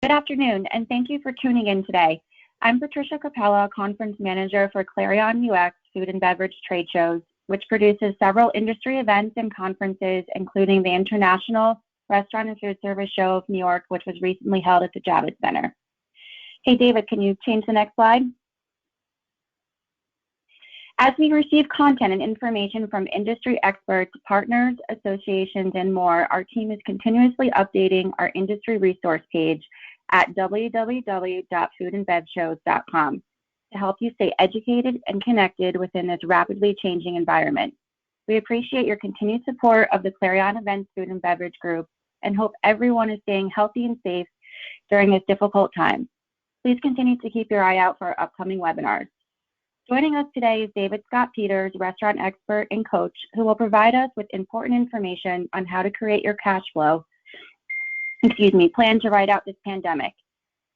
Good afternoon, and thank you for tuning in today. I'm Patricia Capella, Conference Manager for Clarion UX Food and Beverage Trade Shows, which produces several industry events and conferences, including the International Restaurant and Food Service Show of New York, which was recently held at the Javits Center. Hey, David, can you change the next slide? As we receive content and information from industry experts, partners, associations, and more, our team is continuously updating our industry resource page at www.foodandbevshows.com to help you stay educated and connected within this rapidly changing environment. We appreciate your continued support of the Clarion Events Food and Beverage Group and hope everyone is staying healthy and safe during this difficult time. Please continue to keep your eye out for our upcoming webinars. Joining us today is David Scott Peters, restaurant expert and coach, who will provide us with important information on how to create your cash flow, plan to ride out this pandemic.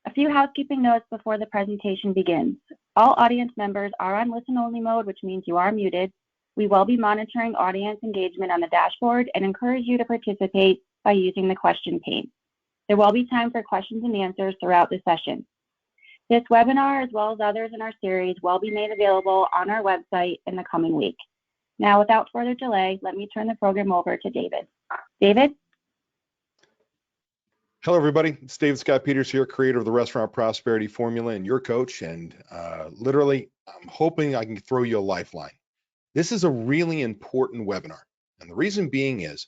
A few housekeeping notes before the presentation begins. All audience members are on listen-only mode, which means you are muted. We will be monitoring audience engagement on the dashboard and encourage you to participate by using the question pane. There will be time for questions and answers throughout the session. This webinar, as well as others in our series, will be made available on our website in the coming week. Now, without further delay, let me turn the program over to David. David? Hello, everybody. It's David Scott Peters here, creator of the Restaurant Prosperity Formula and your coach. And literally, I'm hoping I can throw you a lifeline. This is a really important webinar. And the reason being is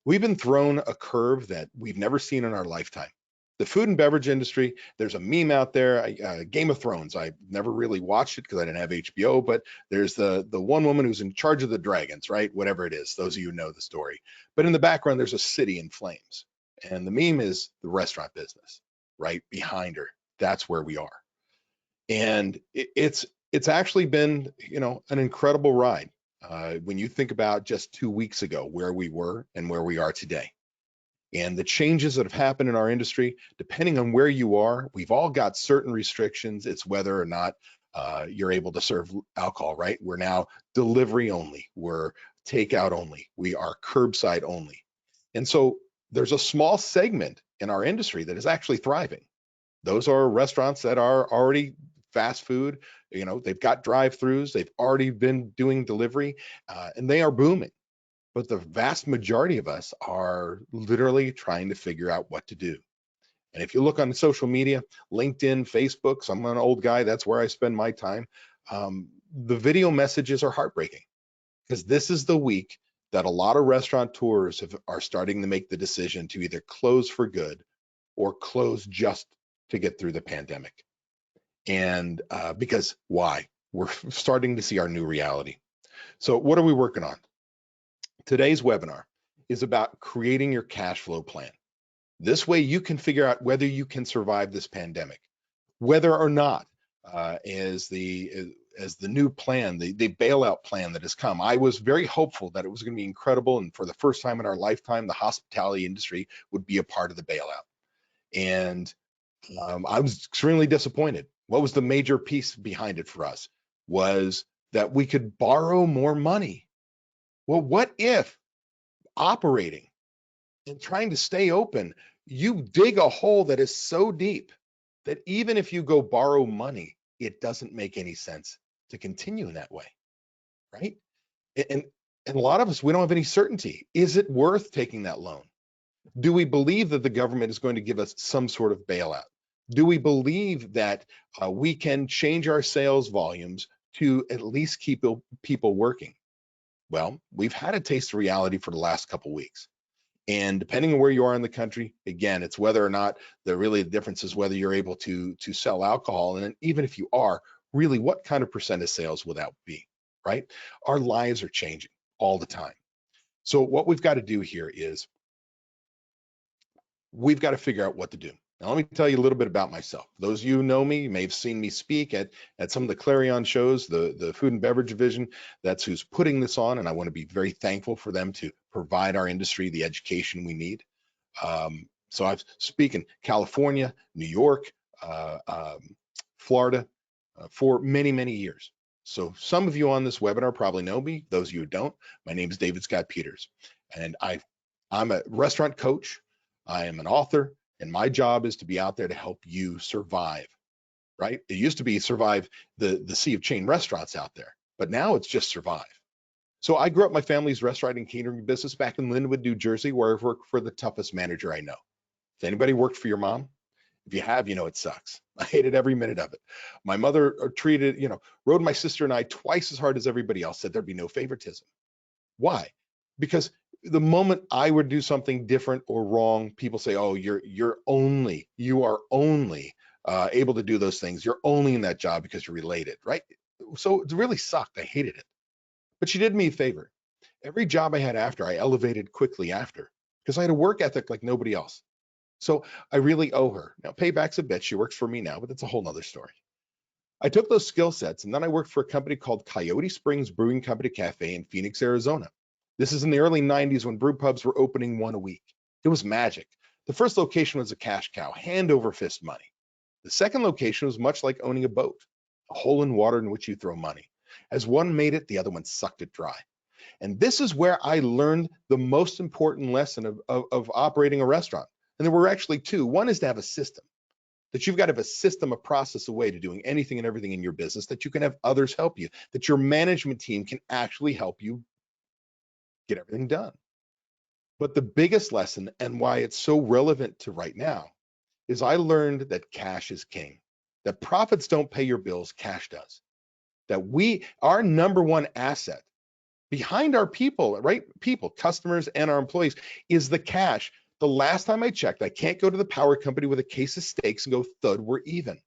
we've been thrown a curve that we've never seen in our lifetime. The food and beverage industry, there's a meme out there, Game of Thrones. I never really watched it because I didn't have HBO, but there's the one woman who's in charge of the dragons, right? Whatever it is, those of you who know the story. But in the background, there's a city in flames. And the meme is the restaurant business, right behind her. That's where we are. And it's actually been, an incredible ride. When you think about just 2 weeks ago, where we were and where we are today. And the changes that have happened in our industry, depending on where you are, we've all got certain restrictions. It's whether or not you're able to serve alcohol, right? We're now delivery only. We're takeout only. We are curbside only. And so there's a small segment in our industry that is actually thriving. Those are restaurants that are already fast food. They've got drive-throughs. They've already been doing delivery, and they are booming. But the vast majority of us are literally trying to figure out what to do. And if you look on social media, LinkedIn, Facebook, so I'm an old guy, that's where I spend my time. The video messages are heartbreaking because this is the week that a lot of restaurateurs are starting to make the decision to either close for good or close just to get through the pandemic. And because why? We're starting to see our new reality. So what are we working on? Today's webinar is about creating your cash flow plan. This way you can figure out whether you can survive this pandemic, whether or not as the new plan, the bailout plan that has come. I was very hopeful that it was going to be incredible, and for the first time in our lifetime, the hospitality industry would be a part of the bailout. And I was extremely disappointed. What was the major piece behind it for us was that we could borrow more money. Well, what if operating and trying to stay open, you dig a hole that is so deep that even if you go borrow money, it doesn't make any sense to continue in that way, right? And a lot of us, we don't have any certainty. Is it worth taking that loan? Do we believe that the government is going to give us some sort of bailout? Do we believe that we can change our sales volumes to at least keep people working? Well, we've had a taste of reality for the last couple of weeks. And depending on where you are in the country, again, it's whether or not the difference is whether you're able to sell alcohol. And even if you are, really, what kind of percent of sales will that be, right? Our lives are changing all the time. So what we've got to do here is we've got to figure out what to do. Now, let me tell you a little bit about myself. Those of you who know me, you may have seen me speak at some of the Clarion shows, the food and beverage division. That's who's putting this on, and I want to be very thankful for them to provide our industry the education we need. So I've spoken California, New York, Florida for many, many years. So some of you on this webinar probably know me. Those of you who don't, my name is David Scott Peters, and I'm a restaurant coach. I am an author, And my job is to be out there to help you survive, right? It used to be survive the sea of chain restaurants out there, but now it's just survive. So I grew up my family's restaurant and catering business back in Linwood, New Jersey, where I've worked for the toughest manager I know. Has anybody worked for your mom? If you have, you know it sucks. I hated every minute of it. My mother treated, rode my sister and I twice as hard as everybody else, said there'd be no favoritism. Why? Because the moment I would do something different or wrong, people say, "Oh, you are only able to do those things. You're only in that job because you're related," right? So it really sucked. I hated it. But she did me a favor. Every job I had after, I elevated quickly after because I had a work ethic like nobody else. So I really owe her. Now, payback's a bitch. She works for me now, but that's a whole nother story. I took those skill sets and then I worked for a company called Coyote Springs Brewing Company Cafe in Phoenix, Arizona. This is in the early 90s when brew pubs were opening one a week. It was magic. The first location was a cash cow, hand over fist money. The second location was much like owning a boat, a hole in water in which you throw money. As one made it, the other one sucked it dry. And this is where I learned the most important lesson of operating a restaurant. And there were actually two. One is to have a system, that you've got to have a system, a process, a way to doing anything and everything in your business, that you can have others help you, that your management team can actually help you get everything done. But the biggest lesson and why it's so relevant to right now is I learned that cash is king, that profits don't pay your bills, cash does. That our number one asset behind our people, right? People, customers, and our employees is the cash. The last time I checked, I can't go to the power company with a case of steaks and go, thud, we're even.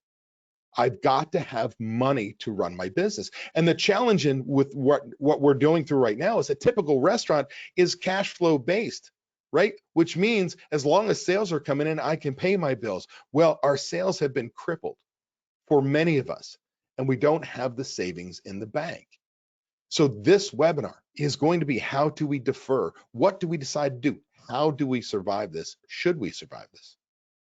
I've got to have money to run my business. And the challenge with what we're doing through right now is a typical restaurant is cash flow based, right? Which means as long as sales are coming in, I can pay my bills. Well, our sales have been crippled for many of us, and we don't have the savings in the bank. So this webinar is going to be how do we defer? What do we decide to do? How do we survive this? Should we survive this?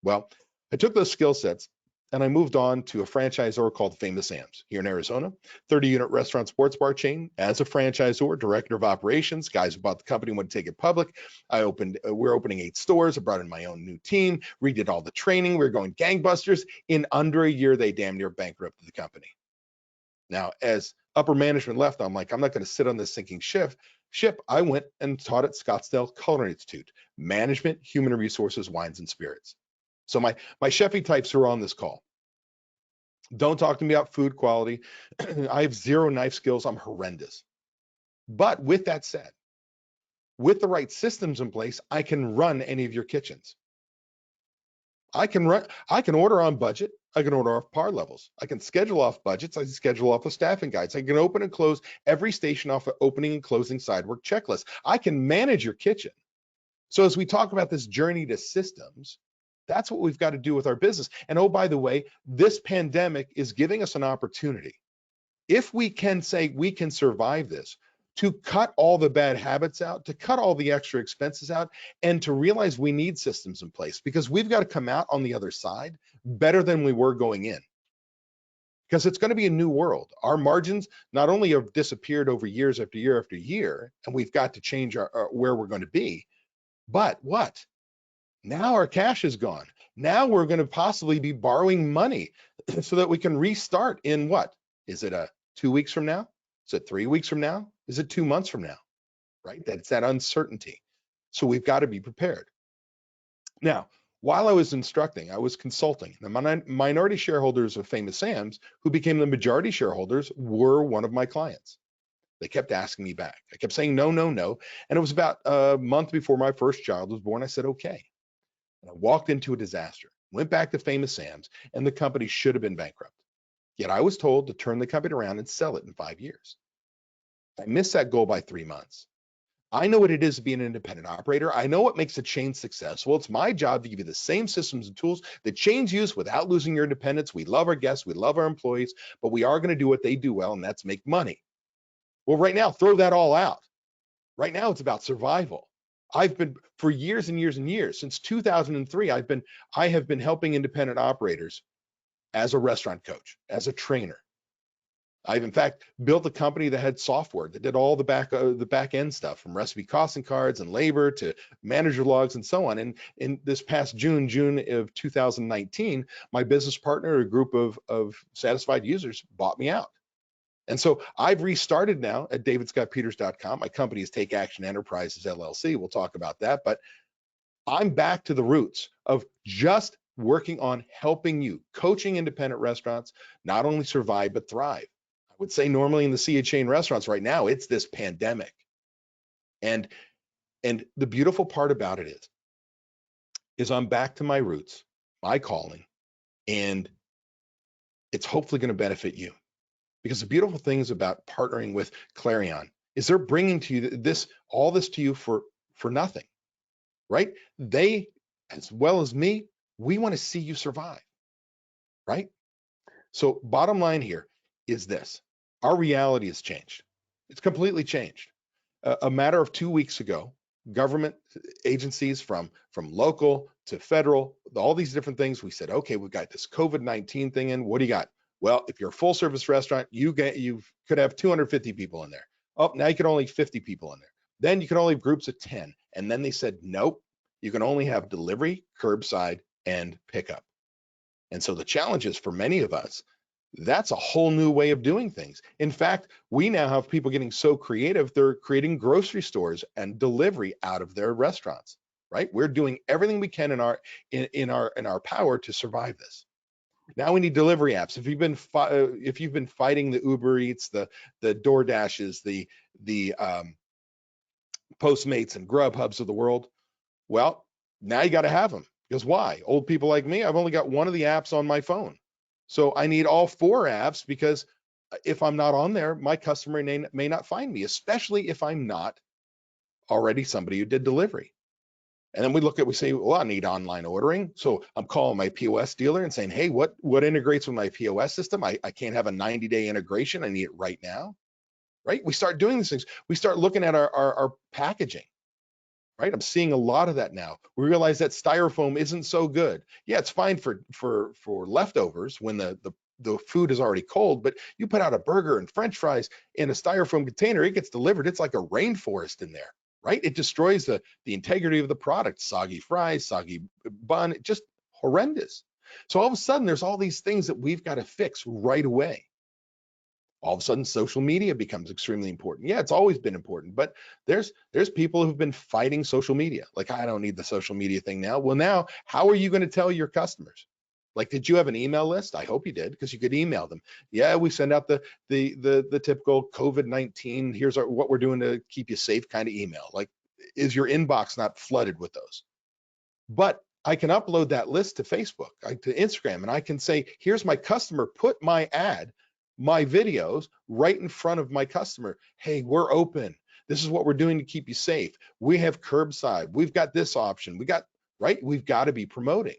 Well, I took those skill sets and I moved on to a franchisor called Famous Sam's here in Arizona, 30-unit restaurant sports bar chain. As a franchisor, director of operations, guys who bought the company want to take it public. We're opening 8 stores. I brought in my own new team, redid all the training. We're going gangbusters. In under a year, they damn near bankrupted the company. Now, as upper management left, I'm like, I'm not going to sit on this sinking ship. I went and taught at Scottsdale Culinary Institute, management, human resources, wines, and spirits. So my chefy types who are on this call, don't talk to me about food quality. I have 0 knife skills. I'm horrendous. But with that said, with the right systems in place, I can run any of your kitchens. I can order on budget. I can order off par levels. I can schedule off budgets. I can schedule off of staffing guides. I can open and close every station off of opening and closing side work checklist. I can manage your kitchen. So as we talk about this journey to systems, that's what we've got to do with our business. And oh, by the way, this pandemic is giving us an opportunity. If we can say we can survive this, to cut all the bad habits out, to cut all the extra expenses out, and to realize we need systems in place because we've got to come out on the other side better than we were going in. Because it's going to be a new world. Our margins not only have disappeared over years after year after year, and we've got to change where we're going to be, but what? Now our cash is gone. Now we're going to possibly be borrowing money so that we can restart in what? Is it 2 weeks from now? Is it 3 weeks from now? Is it 2 months from now? Right? That's that uncertainty. So we've got to be prepared. Now, while I was instructing, I was consulting. The minority shareholders of Famous Sam's, who became the majority shareholders, were one of my clients. They kept asking me back. I kept saying no, no, no. And it was about a month before my first child was born. I said, okay. And I walked into a disaster, went back to Famous Sam's, and the company should have been bankrupt. Yet I was told to turn the company around and sell it in 5 years. I missed that goal by 3 months. I know what it is to be an independent operator. I know what makes a chain successful. It's my job to give you the same systems and tools that chains use without losing your independence. We love our guests, we love our employees, but we are going to do what they do well, and that's make money. Well, right now, throw that all out. Right now, it's about survival. I've been for years and years and years, since 2003, I have been helping independent operators as a restaurant coach, as a trainer. I've in fact built a company that had software that did all the back end stuff, from recipe costing cards and labor to manager logs and so on. And in this past June of 2019, my business partner, a group of satisfied users, bought me out. And so I've restarted now at davidscottpeters.com. My company is Take Action Enterprises LLC. We'll talk about that, but I'm back to the roots of just working on helping you, coaching independent restaurants, not only survive, but thrive. I would say normally in the sea of chain restaurants right now, it's this pandemic. And the beautiful part about it is I'm back to my roots, my calling, and it's hopefully going to benefit you. Because the beautiful things about partnering with Clarion is they're bringing to you all this to you for nothing, right? They, as well as me, we want to see you survive, right? So bottom line here is this: our reality has changed. It's completely changed. A matter of 2 weeks ago, government agencies from local to federal, all these different things, we said, okay, we've got this COVID-19 thing in. What do you got? Well, if you're a full service restaurant, you could have 250 people in there. Oh, now you can only 50 people in there. Then you can only have groups of 10. And then they said, nope, you can only have delivery, curbside, and pickup. And so the challenge is, for many of us, that's a whole new way of doing things. In fact, we now have people getting so creative, they're creating grocery stores and delivery out of their restaurants, right? We're doing everything we can in our power to survive this. Now we need delivery apps. If you've been fighting the Uber Eats, the DoorDashes, the Postmates and Grubhubs of the world, well, now you got to have them. Because why? Old people like me, I've only got one of the apps on my phone. So I need all 4 apps, because if I'm not on there, my customer may not find me, especially if I'm not already somebody who did delivery. And then we say, well, I need online ordering. So I'm calling my POS dealer and saying, hey, what integrates with my POS system? I can't have a 90-day integration. I need it right now, right? We start doing these things. We start looking at our packaging, right? I'm seeing a lot of that now. We realize that styrofoam isn't so good. Yeah, it's fine for leftovers when the food is already cold, but you put out a burger and French fries in a styrofoam container, it gets delivered. It's like a rainforest in there, right? It destroys the integrity of the product. Soggy fries, soggy bun, just horrendous. So all of a sudden, there's all these things that we've got to fix right away. All of a sudden, social media becomes extremely important. Yeah, it's always been important, but there's people who've been fighting social media. Like, I don't need the social media thing now. Well, now, how are you going to tell your customers? Like, did you have an email list? I hope you did, because you could email them. Yeah, we send out the typical COVID-19, here's what we're doing to keep you safe kind of email. Like, is your inbox not flooded with those? But I can upload that list to Facebook, to Instagram, and I can say, here's my customer, put my ad, my videos right in front of my customer. Hey, we're open. This is what we're doing to keep you safe. We have curbside. We've got this option. We've got to be promoting.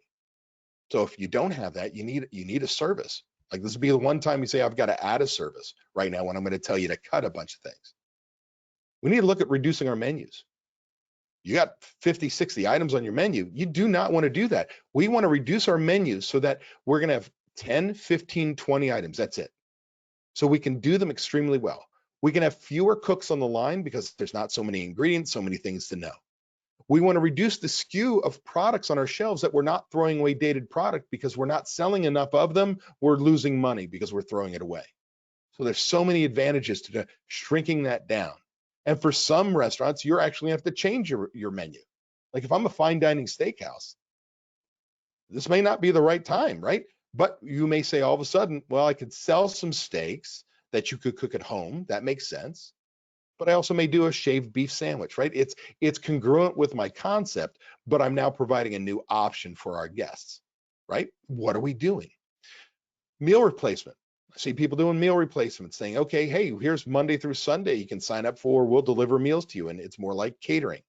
So if you don't have that, you need a service. Like, this would be the one time you say, I've got to add a service right now, when I'm going to tell you to cut a bunch of things. We need to look at reducing our menus. You got 50, 60 items on your menu. You do not want to do that. We want to reduce our menus so that we're going to have 10, 15, 20 items. That's it. So we can do them extremely well. We can have fewer cooks on the line because there's not so many ingredients, so many things to know. We want to reduce the SKU of products on our shelves, that we're not throwing away dated product because we're not selling enough of them. We're losing money because we're throwing it away. So there's so many advantages to shrinking that down. And for some restaurants, you're actually have to change your menu. Like, if I'm a fine dining steakhouse, this may not be the right time, right? But you may say all of a sudden, well, I could sell some steaks that you could cook at home. That makes sense. But I also may do a shaved beef sandwich, right? It's congruent with my concept, but I'm now providing a new option for our guests, right? What are we doing? Meal replacement. I see people doing meal replacement, saying, okay, hey, here's Monday through Sunday, you can sign up for, we'll deliver meals to you, and it's more like catering.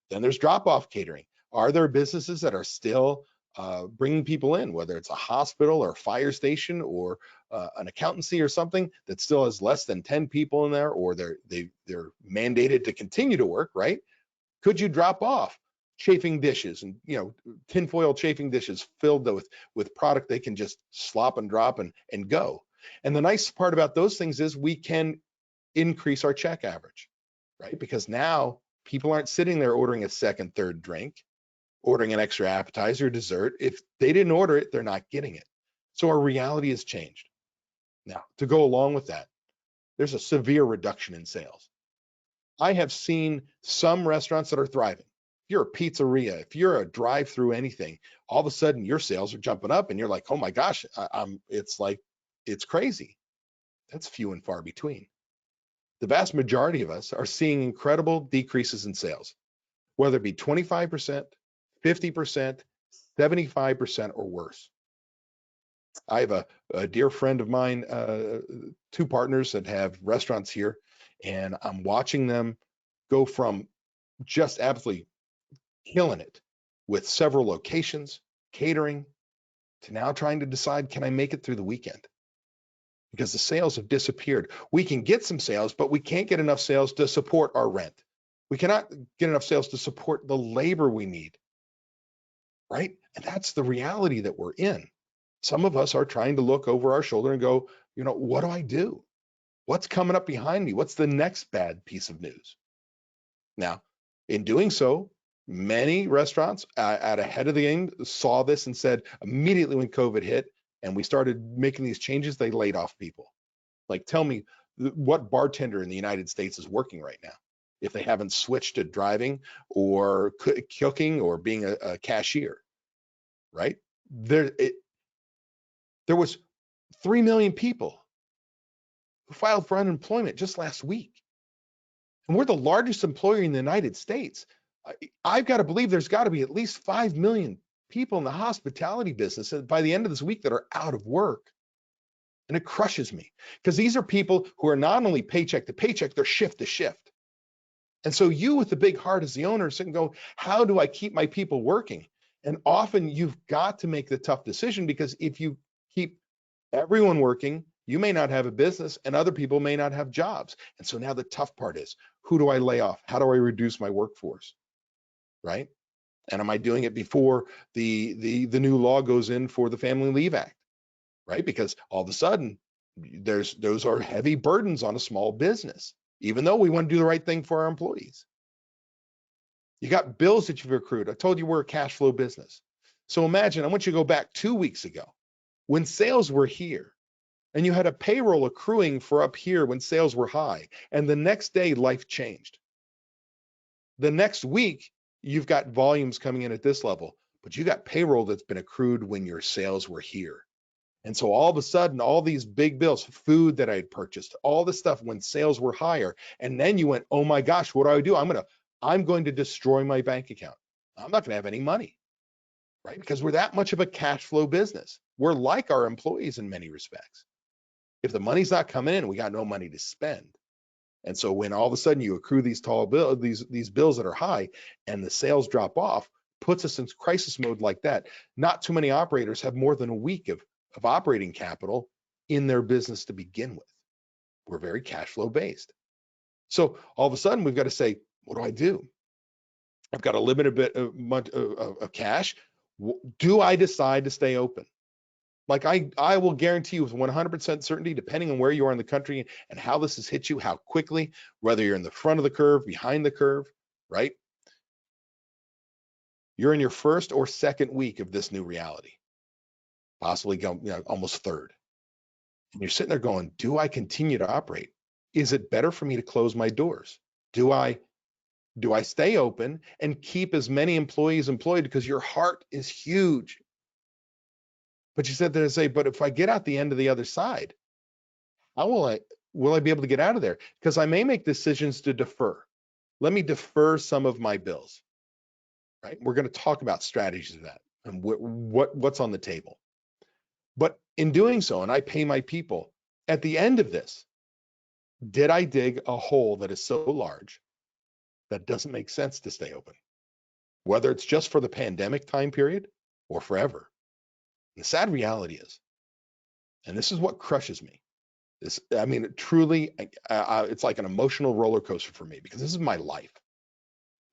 Then there's drop-off catering. Are there businesses that are still bringing people in, whether it's a hospital or a fire station or an accountancy or something that still has less than 10 people in there, or they're mandated to continue to work, right? Could you drop off chafing dishes and, tinfoil chafing dishes filled with product they can just slop and drop and go? And the nice part about those things is we can increase our check average, right? Because now people aren't sitting there ordering a second, third drink, ordering an extra appetizer, dessert. If they didn't order it, they're not getting it. So our reality has changed. Now, to go along with that, there's a severe reduction in sales. I have seen some restaurants that are thriving. If you're a pizzeria, if you're a drive-through anything, all of a sudden your sales are jumping up and you're like, oh my gosh, it's crazy. That's few and far between. The vast majority of us are seeing incredible decreases in sales, whether it be 25%, 50%, 75% or worse. I have a dear friend of mine, two partners that have restaurants here, and I'm watching them go from just absolutely killing it with several locations, catering, to now trying to decide, can I make it through the weekend? Because the sales have disappeared. We can get some sales, but we can't get enough sales to support our rent. We cannot get enough sales to support the labor we need, right? And that's the reality that we're in. Some of us are trying to look over our shoulder and go, what do I do? What's coming up behind me? What's the next bad piece of news? Now, in doing so, many restaurants at ahead of the game saw this and said immediately when COVID hit and we started making these changes, they laid off people. Like, tell me what bartender in the United States is working right now if they haven't switched to driving or cooking or being a cashier, right? There was 3 million people who filed for unemployment just last week. And we're the largest employer in the United States. I've got to believe there's got to be at least 5 million people in the hospitality business by the end of this week that are out of work. And it crushes me because these are people who are not only paycheck to paycheck, they're shift to shift. And so you with the big heart as the owner sit and go, how do I keep my people working? And often you've got to make the tough decision, because if you keep everyone working, you may not have a business and other people may not have jobs. And so now the tough part is, who do I lay off? How do I reduce my workforce, right? And am I doing it before the new law goes in for the Family Leave Act, right? Because all of a sudden, those are heavy burdens on a small business, even though we want to do the right thing for our employees. You got bills that you've accrued. I told you we're a cash flow business. So imagine, I want you to go back 2 weeks ago when sales were here and you had a payroll accruing for up here when sales were high, and the next day life changed. The next week, you've got volumes coming in at this level, but you got payroll that's been accrued when your sales were here. And so all of a sudden, all these big bills, food that I had purchased, all this stuff when sales were higher, and then you went, oh my gosh, what do? I'm going to destroy my bank account. I'm not going to have any money, right? Because we're that much of a cash flow business. We're like our employees in many respects. If the money's not coming in, we got no money to spend. And so when all of a sudden you accrue these tall bills, these bills that are high, and the sales drop off, puts us in crisis mode like that. Not too many operators have more than a week of operating capital in their business to begin with. We're very cash flow based. So all of a sudden we've got to say, what do? I've got a limited bit of cash. Do I decide to stay open? Like I will guarantee you with 100% certainty, depending on where you are in the country and how this has hit you, how quickly, whether you're in the front of the curve, behind the curve, right? You're in your first or second week of this new reality, possibly almost third. And you're sitting there going, do I continue to operate? Is it better for me to close my doors? Do I stay open and keep as many employees employed, because your heart is huge? But you said there to say, but if I get out the end of the other side, how will I be able to get out of there? Because I may make decisions to defer. Let me defer some of my bills, right? We're going to talk about strategies of that and what's on the table. But in doing so, and I pay my people, at the end of this, did I dig a hole that is so large that doesn't make sense to stay open? Whether it's just for the pandemic time period or forever. The sad reality is, and this is what crushes me, truly, it's like an emotional roller coaster for me, because this is my life.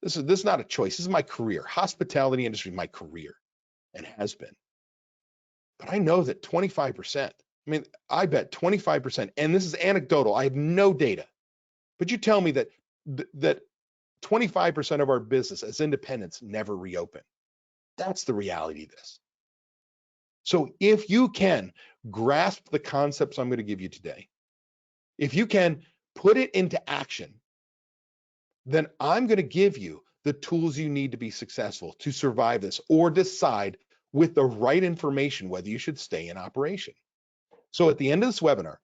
This is not a choice. This is my career. Hospitality industry, my career, and has been. But I know that 25%, I mean, I bet 25%, and this is anecdotal, I have no data, but you tell me that that 25% of our business as independents never reopen. That's the reality of this. So if you can grasp the concepts I'm going to give you today, if you can put it into action, then I'm going to give you the tools you need to be successful to survive this or decide with the right information whether you should stay in operation. So at the end of this webinar,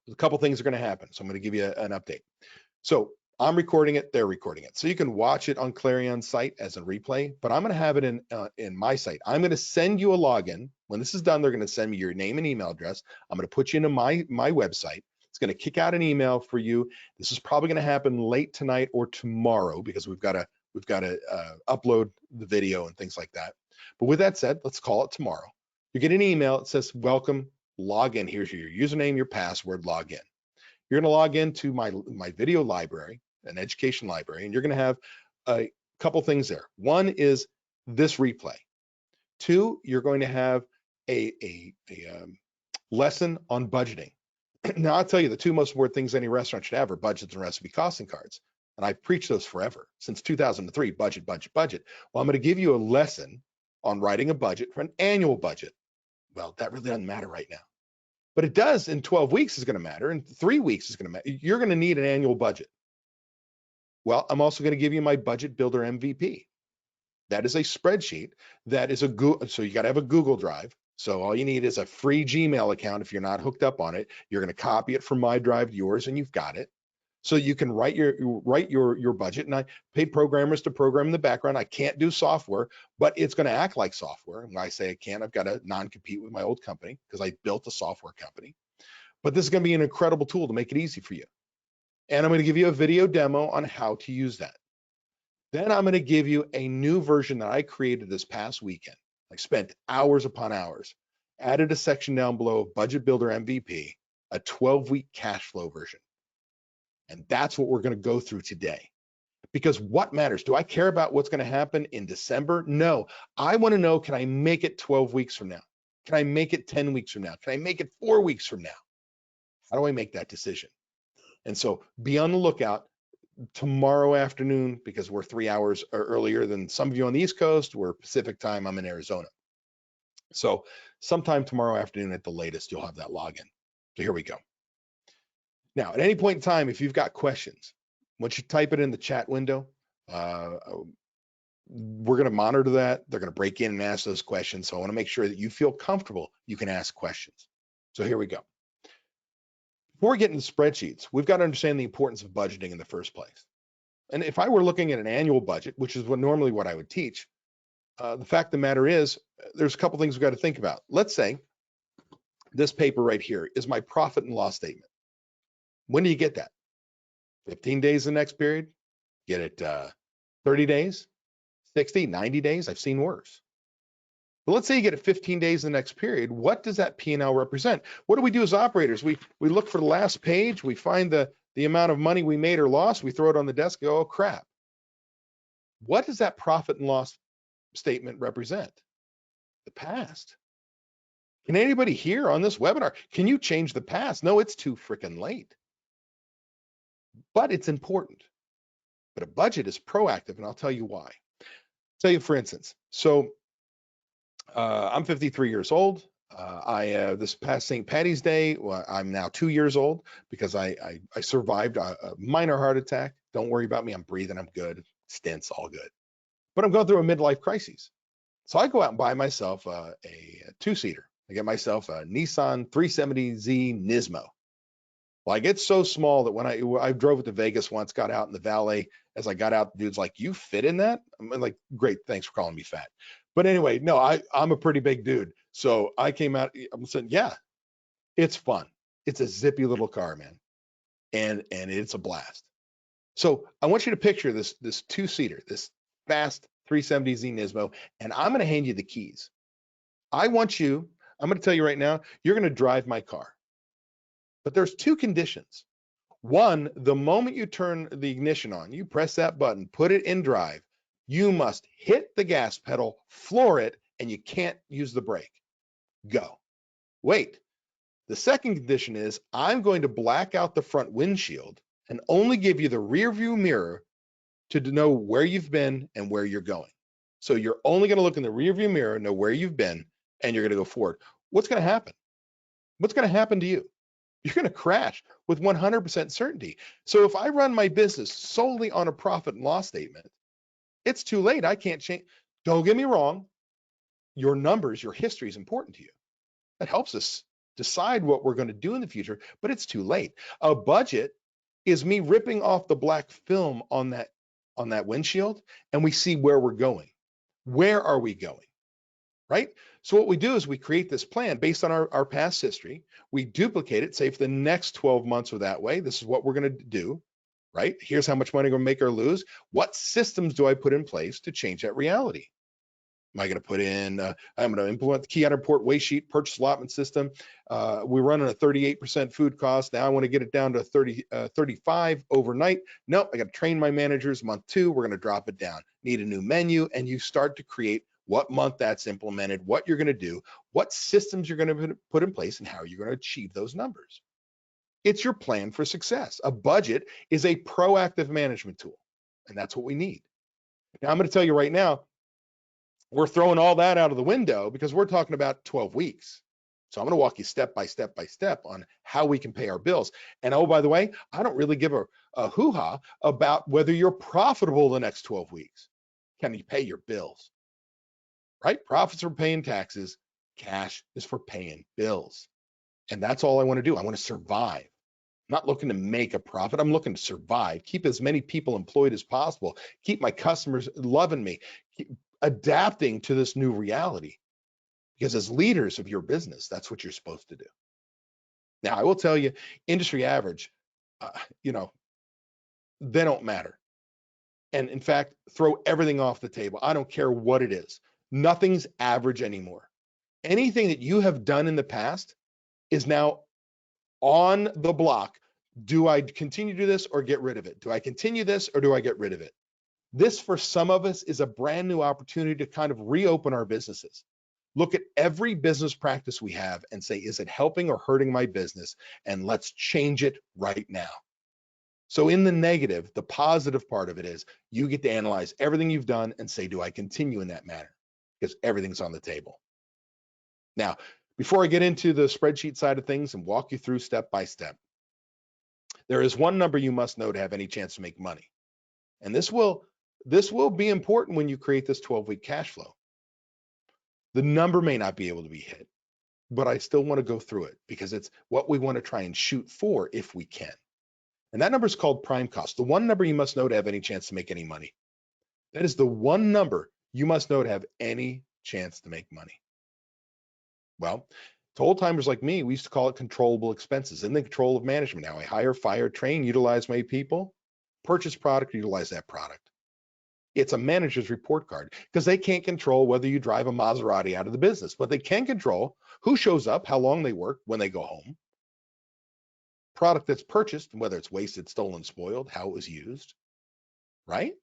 a couple things are going to happen. So I'm going to give you an update. So I'm recording it, they're recording it. So you can watch it on Clarion's site as a replay, but I'm going to have it in my site. I'm going to send you a login. When this is done, they're going to send me your name and email address. I'm going to put you into my website. It's going to kick out an email for you. This is probably going to happen late tonight or tomorrow because we've got to upload the video and things like that. But with that said, let's call it tomorrow. You get an email. It says, welcome, log in. Here's your username, your password, log in. You're going to log into my video library, an education library, and you're going to have a couple things there. One is this replay. Two, you're going to have a lesson on budgeting. Now, I'll tell you the two most important things any restaurant should have are budgets and recipe costing cards. And I've preached those forever, since 2003, budget, budget, budget. Well, I'm going to give you a lesson on writing a budget for an annual budget. Well, that really doesn't matter right now. But it does in 12 weeks is going to matter. In 3 weeks is going to matter. You're going to need an annual budget. Well, I'm also going to give you my budget builder MVP. That is a spreadsheet that is a Google. So you got to have a Google Drive. So all you need is a free Gmail account. If you're not hooked up on it, you're going to copy it from my drive to yours, and you've got it. So you can write your budget. And I pay programmers to program in the background. I can't do software, but it's going to act like software. And when I say I can't, I've got to non-compete with my old company because I built a software company. But this is going to be an incredible tool to make it easy for you. And I'm going to give you a video demo on how to use that. Then I'm going to give you a new version that I created this past weekend. I spent hours upon hours, added a section down below of Budget Builder MVP, a 12-week cash flow version. And that's what we're going to go through today. Because what matters? Do I care about what's going to happen in December? No. I want to know, can I make it 12 weeks from now? Can I make it 10 weeks from now? Can I make it 4 weeks from now? How do I make that decision? And so be on the lookout tomorrow afternoon, because we're 3 hours earlier than some of you on the East Coast. We're Pacific time. I'm in Arizona. So sometime tomorrow afternoon at the latest, you'll have that login. So here we go. Now, at any point in time, if you've got questions, once you type it in the chat window, we're going to monitor that. They're going to break in and ask those questions. So I want to make sure that you feel comfortable you can ask questions. So here we go. Before we get into spreadsheets, we've got to understand the importance of budgeting in the first place. And if I were looking at an annual budget, which is normally what I would teach, the fact of the matter is, there's a couple things we've got to think about. Let's say this paper right here is my profit and loss statement. When do you get that? 15 days the next period? Get it 30 days, 60, 90 days? I've seen worse. But let's say you get it 15 days the next period. What does that P&L represent? What do we do as operators? We look for the last page. We find the amount of money we made or lost. We throw it on the desk and go, oh, crap. What does that profit and loss statement represent? The past. Can anybody here on this webinar, can you change the past? No, it's too freaking late. But it's important. But a budget is proactive, and I'll tell you why. Tell you, for instance, so I'm 53 years old. This past St. Patty's Day, well, I'm now 2 years old because I survived a minor heart attack. Don't worry about me. I'm breathing. I'm good. Stents, all good. But I'm going through a midlife crisis. So I go out and buy myself a two-seater. I get myself a Nissan 370Z Nismo. Like, it's so small that when I drove it to Vegas once, got out in the valet, as I got out, the dude's like, you fit in that? I'm like, great, thanks for calling me fat. But anyway, no, I'm a pretty big dude. So I came out, I'm saying, yeah, it's fun. It's a zippy little car, man. And it's a blast. So I want you to picture this two-seater, this fast 370Z Nismo, and I'm going to hand you the keys. I'm going to tell you right now, you're going to drive my car. But there's two conditions. One, the moment you turn the ignition on, you press that button, put it in drive, you must hit the gas pedal, floor it, and you can't use the brake. Go. Wait, The second condition is I'm going to black out the front windshield and only give you the rear view mirror to know where you've been and where you're going. So you're only going to look in the rear view mirror, know where you've been, and you're going to go forward. What's going to happen? What's going to happen to you? You're going to crash with 100% certainty. So if I run my business solely on a profit and loss statement, it's too late. I can't change. Don't get me wrong. Your numbers, your history is important to you. That helps us decide what we're going to do in the future, but it's too late. A budget is me ripping off the black film on that windshield, and we see where we're going. Where are we going? Right? So what we do is we create this plan based on our past history. We duplicate it, say for the next 12 months or that way, this is what we're going to do, right? Here's how much money we're going to make or lose. What systems do I put in place to change that reality? Am I going to put in, I'm going to implement the key on report waste sheet, purchase allotment system. We run on a 38% food cost. Now I want to get it down to 35 overnight. Nope, I got to train my managers. Month 2, we're going to drop it down. Need a new menu, and you start to create what month that's implemented, what you're going to do, what systems you're going to put in place, and how you're going to achieve those numbers. It's your plan for success. A budget is a proactive management tool, and that's what we need. Now I'm going to tell you right now, we're throwing all that out of the window because we're talking about 12 weeks. So I'm going to walk you step by step by step on how we can pay our bills. And oh, by the way, I don't really give a hoo-ha about whether you're profitable the next 12 weeks. Can you pay your bills? Right? Profits are paying taxes. Cash is for paying bills. And that's all I want to do. I want to survive. I'm not looking to make a profit. I'm looking to survive, keep as many people employed as possible, keep my customers loving me, keep adapting to this new reality. Because as leaders of your business, that's what you're supposed to do. Now, I will tell you, industry average, they don't matter. And in fact, throw everything off the table. I don't care what it is. Nothing's average anymore. Anything that you have done in the past is now on the block. Do I continue to do this or get rid of it? Do I continue this or do I get rid of it? This, for some of us, is a brand new opportunity to kind of reopen our businesses. Look at every business practice we have and say, is it helping or hurting my business? And let's change it right now. So in the negative, the positive part of it is you get to analyze everything you've done and say, do I continue in that manner? Because everything's on the table. Now, before I get into the spreadsheet side of things and walk you through step by step, there is one number you must know to have any chance to make money. And this will be important when you create this 12-week cash flow. The number may not be able to be hit, but I still want to go through it because it's what we want to try and shoot for if we can. And that number is called prime cost. The one number you must know to have any chance to make any money. That is the one number you must know to have any chance to make money. Well, to old timers like me, we used to call it controllable expenses, in the control of management. Now I hire, fire, train, utilize my people, purchase product, utilize that product. It's a manager's report card because they can't control whether you drive a Maserati out of the business, but they can control who shows up, how long they work, when they go home, product that's purchased, whether it's wasted, stolen, spoiled, how it was used, right?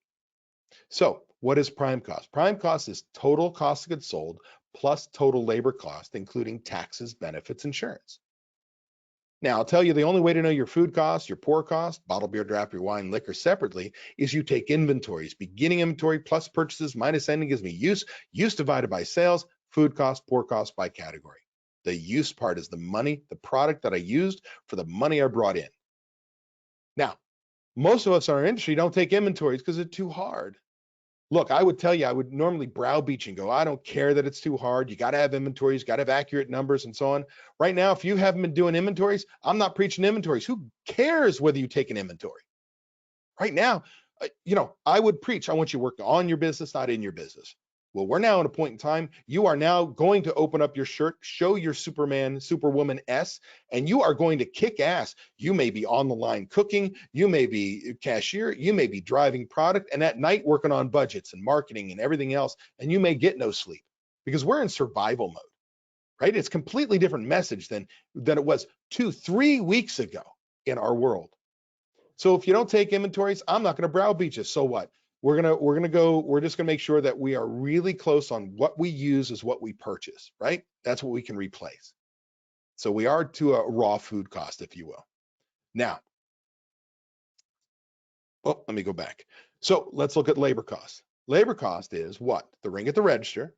So what is prime cost? Prime cost is total cost of goods sold plus total labor cost, including taxes, benefits, insurance. Now, I'll tell you, the only way to know your food cost, your pour cost, bottled beer, draft beer, wine, liquor separately is you take inventories. Beginning inventory plus purchases minus ending gives me use divided by sales, food cost, pour cost by category. The use part is the money, the product that I used for the money I brought in. Now, most of us in our industry don't take inventories because it's too hard. Look, I would tell you, I would normally browbeat you and go, I don't care that it's too hard. You got to have inventories, got to have accurate numbers and so on. Right now, if you haven't been doing inventories, I'm not preaching inventories. Who cares whether you take an inventory? Right now, I would preach, I want you to work on your business, not in your business. Well, we're now at a point in time, you are now going to open up your shirt, show your Superman, Superwoman S, and you are going to kick ass. You may be on the line cooking, you may be cashier, you may be driving product, and at night working on budgets and marketing and everything else, and you may get no sleep because we're in survival mode, right? It's a completely different message than it was 2-3 weeks ago in our world. So if you don't take inventories, I'm not going to browbeat you. So what? We're just gonna make sure that we are really close on what we use is what we purchase, right? That's what we can replace. So we are to a raw food cost, if you will. Now, let me go back. So let's look at labor costs. Labor cost is what? The ring at the register.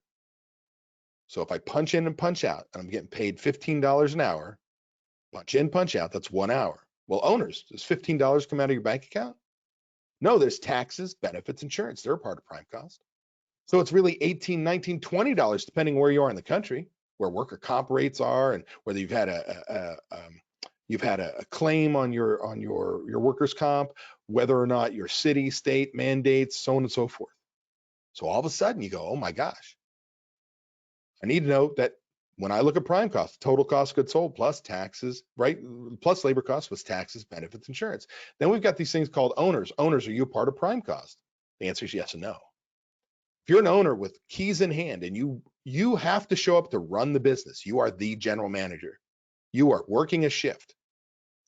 So if I punch in and punch out, and I'm getting paid $15 an hour, punch in, punch out, that's 1 hour. Well, owners, does $15 come out of your bank account? No, there's taxes, benefits, insurance. They're a part of prime cost. So it's really $18, $19, $20, depending where you are in the country, where worker comp rates are, and whether you've had a claim on your workers' comp, whether or not your city, state mandates, so on and so forth. So all of a sudden you go, oh my gosh, I need to know that when I look at prime cost, total cost of goods sold plus taxes, right? Plus labor costs plus taxes, benefits, insurance. Then we've got these things called owners. Owners, are you a part of prime cost? The answer is yes and no. If you're an owner with keys in hand and you have to show up to run the business, you are the general manager. You are working a shift.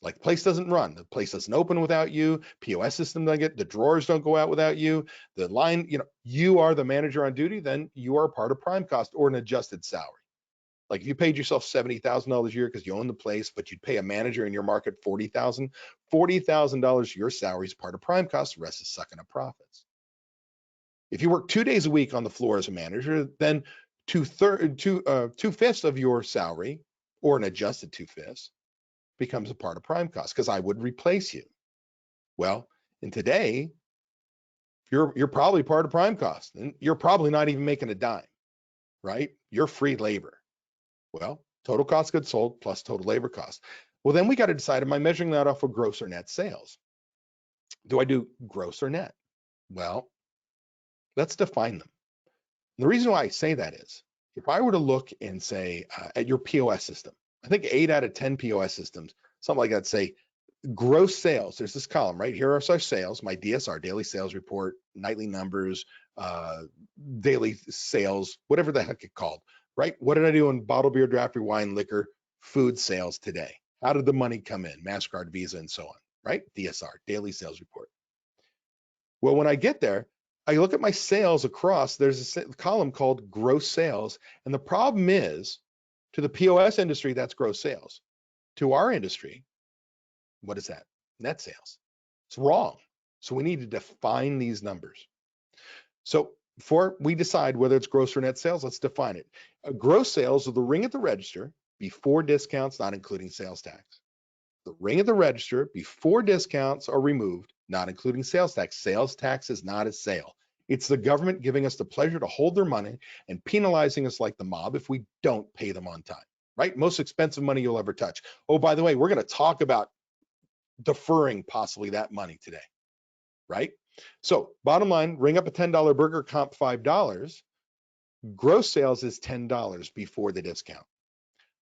Like the place doesn't run, the place doesn't open without you, POS system doesn't get, the drawers don't go out without you, the line, you are the manager on duty, then you are a part of prime cost or an adjusted salary. Like if you paid yourself $70,000 a year because you own the place, but you'd pay a manager in your market $40,000 your salary is part of prime cost, the rest is sucking up profits. If you work 2 days a week on the floor as a manager, then two-fifths of your salary, or an adjusted 2/5, becomes a part of prime cost because I would replace you. Well, and today, you're probably part of prime cost, and you're probably not even making a dime, right? You're free labor. Well, total cost of goods sold plus total labor cost. Well, then we got to decide, am I measuring that off of gross or net sales? Do I do gross or net? Well, let's define them. And the reason why I say that is, if I were to look and say at your POS system, I think 8 out of 10 POS systems, something like that, say gross sales. There's this column right here are our sales, my DSR, daily sales report, nightly numbers, daily sales, whatever the heck it's called, right? What did I do in bottled beer, draft beer, wine, liquor, food sales today? How did the money come in? MasterCard, Visa, and so on, right? DSR, daily sales report. Well, when I get there, I look at my sales across, there's a column called gross sales. And the problem is, to the POS industry, that's gross sales. To our industry, what is that? Net sales. It's wrong. So we need to define these numbers. So before we decide whether it's gross or net sales, let's define it. Gross sales are the ring at the register before discounts, not including sales tax. The ring at the register before discounts are removed, not including sales tax. Sales tax is not a sale. It's the government giving us the pleasure to hold their money and penalizing us like the mob if we don't pay them on time, right? Most expensive money you'll ever touch. Oh, by the way, we're going to talk about deferring possibly that money today, right? So bottom line, ring up a $10 burger, comp $5. Gross sales is $10 before the discount.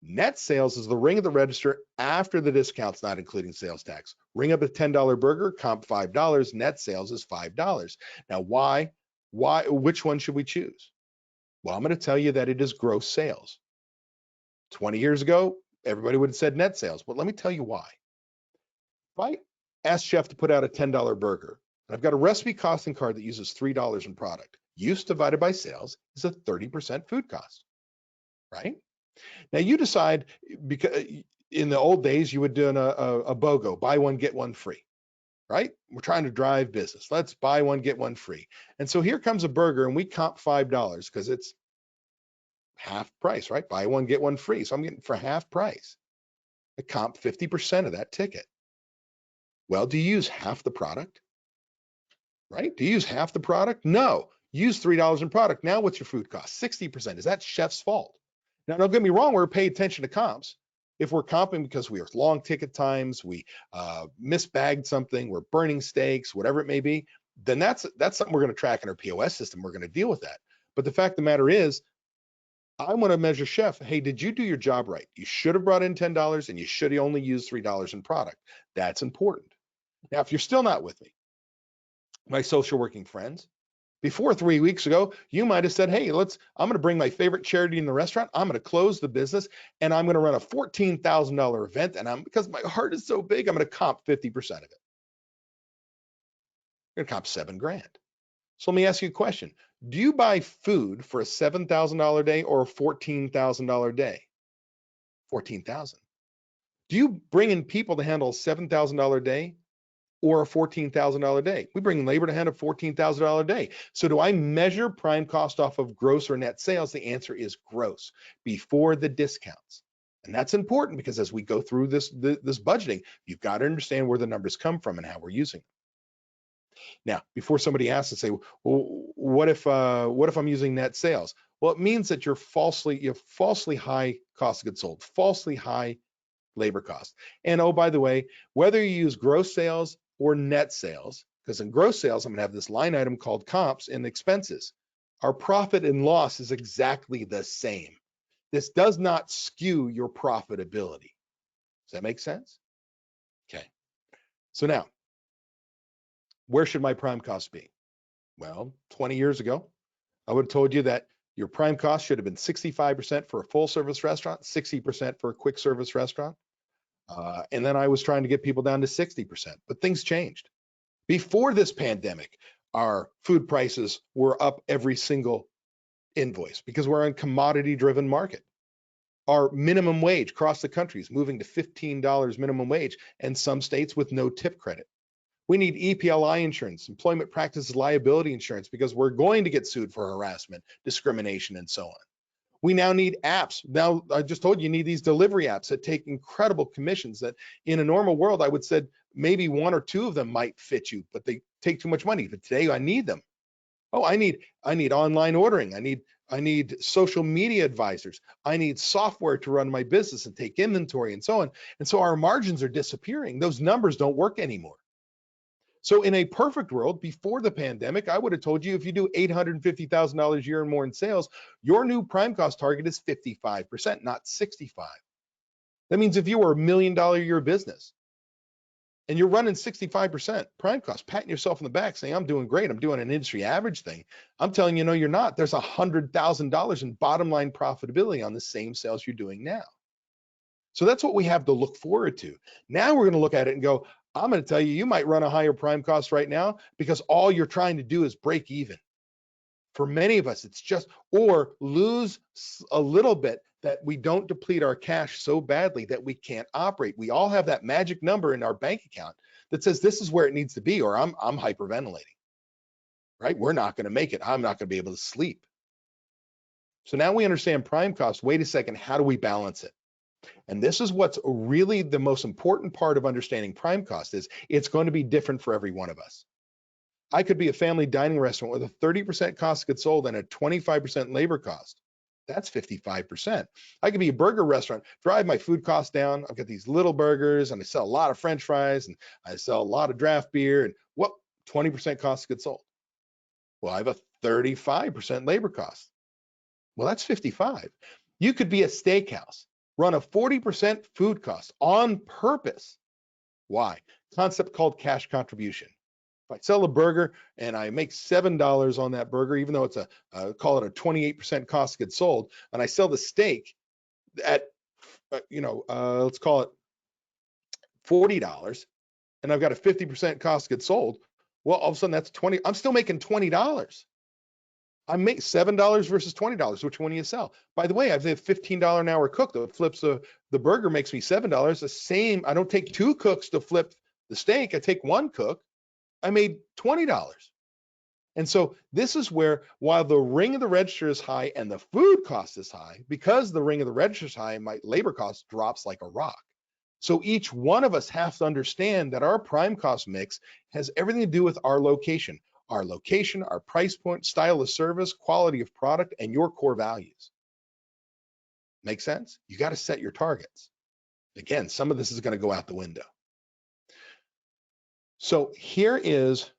Net sales is the ring at the register after the discounts, not including sales tax. Ring up a $10 burger, comp $5. Net sales is $5. Now, which one should we choose? Well, I'm going to tell you that it is gross sales. 20 years ago, everybody would have said net sales, but let me tell you why. If I ask chef to put out a $10 burger, and I've got a recipe costing card that uses $3 in product, use divided by sales is a 30% food cost, right? Now you decide, because in the old days you would do a BOGO, buy one, get one free, right? We're trying to drive business. Let's buy one, get one free. And so here comes a burger and we comp $5 because it's half price, right? Buy one, get one free. So I'm getting for half price. I comp 50% of that ticket. Well, do you use half the product? Right? Do you use half the product? No. Use $3 in product. Now what's your food cost? 60%. Is that chef's fault? Now, don't get me wrong, we're paying attention to comps. If we're comping because we are long ticket times, we misbagged something, we're burning steaks, whatever it may be, then that's something we're going to track in our POS system. We're going to deal with that. But the fact of the matter is, I want to measure chef. Hey, did you do your job right? You should have brought in $10 and you should have only used $3 in product. That's important. Now, if you're still not with me, my social working friends, before 3 weeks ago, you might have said, hey, I'm going to bring my favorite charity in the restaurant. I'm going to close the business and I'm going to run a $14,000 event. And because my heart is so big, I'm going to comp 50% of it. I'm going to comp $7,000. So let me ask you a question. Do you buy food for a $7,000 day or a $14,000 day? 14,000. Do you bring in people to handle a $7,000 day or a $14,000 day? We bring labor to handle a $14,000 day. So do I measure prime cost off of gross or net sales? The answer is gross, before the discounts. And that's important because as we go through this budgeting, you've got to understand where the numbers come from and how we're using them. Now, before somebody asks and say, well, what if I'm using net sales? Well, it means that you have falsely high cost of goods sold, falsely high labor cost. And oh, by the way, whether you use gross sales or net sales, because in gross sales, I'm going to have this line item called comps and expenses. Our profit and loss is exactly the same. This does not skew your profitability. Does that make sense? Okay. So now, where should my prime cost be? Well, 20 years ago, I would have told you that your prime cost should have been 65% for a full service restaurant, 60% for a quick service restaurant. And then I was trying to get people down to 60%, but things changed. Before this pandemic, our food prices were up every single invoice because we're in a commodity driven market. Our minimum wage across the country is moving to $15 minimum wage, and some states with no tip credit. We need EPLI insurance, employment practices liability insurance, because we're going to get sued for harassment, discrimination, and so on. We now need apps. Now, I just told you need these delivery apps that take incredible commissions that in a normal world, I would said maybe one or two of them might fit you, but they take too much money. But today I need them. Oh, I need online ordering. I need social media advisors. I need software to run my business and take inventory and so on. And so our margins are disappearing. Those numbers don't work anymore. So in a perfect world, before the pandemic, I would have told you if you do $850,000 a year and more in sales, your new prime cost target is 55%, not 65%. That means if you were $1 million a year business and you're running 65% prime cost, patting yourself on the back saying, I'm doing great, I'm doing an industry average thing. I'm telling you, no, you're not. There's $100,000 in bottom line profitability on the same sales you're doing now. So that's what we have to look forward to. Now we're going to look at it and go, I'm going to tell you, you might run a higher prime cost right now because all you're trying to do is break even. For many of us, it's just, or lose a little bit that we don't deplete our cash so badly that we can't operate. We all have that magic number in our bank account that says this is where it needs to be, or I'm hyperventilating, right? We're not going to make it. I'm not going to be able to sleep. So now we understand prime cost. Wait a second, how do we balance it? And this is what's really the most important part of understanding prime cost is it's going to be different for every one of us. I could be a family dining restaurant with a 30% cost of goods sold and a 25% labor cost. That's 55%. I could be a burger restaurant, drive my food costs down. I've got these little burgers and I sell a lot of French fries and I sell a lot of draft beer and 20% cost of goods sold. Well, I have a 35% labor cost. Well, that's 55. You could be a steakhouse, run a 40% food cost on purpose. Why? Concept called cash contribution. If I sell a burger and I make $7 on that burger, even though it's call it a 28% cost of goods sold, and I sell the steak at, let's call it $40, and I've got a 50% cost of goods sold, well, all of a sudden that's 20. I'm still making $20. I make $7 versus $20. Which one do you sell? By the way, I have a $15 an hour cook that flips the burger, makes me $7. The same, I don't take two cooks to flip the steak. I take one cook. I made $20. And so this is where, while the ring of the register is high and the food cost is high, because the ring of the register is high, my labor cost drops like a rock. So each one of us has to understand that our prime cost mix has everything to do with our location, our price point, style of service, quality of product, and your core values. Make sense? You got to set your targets. Again, some of this is going to go out the window. So here is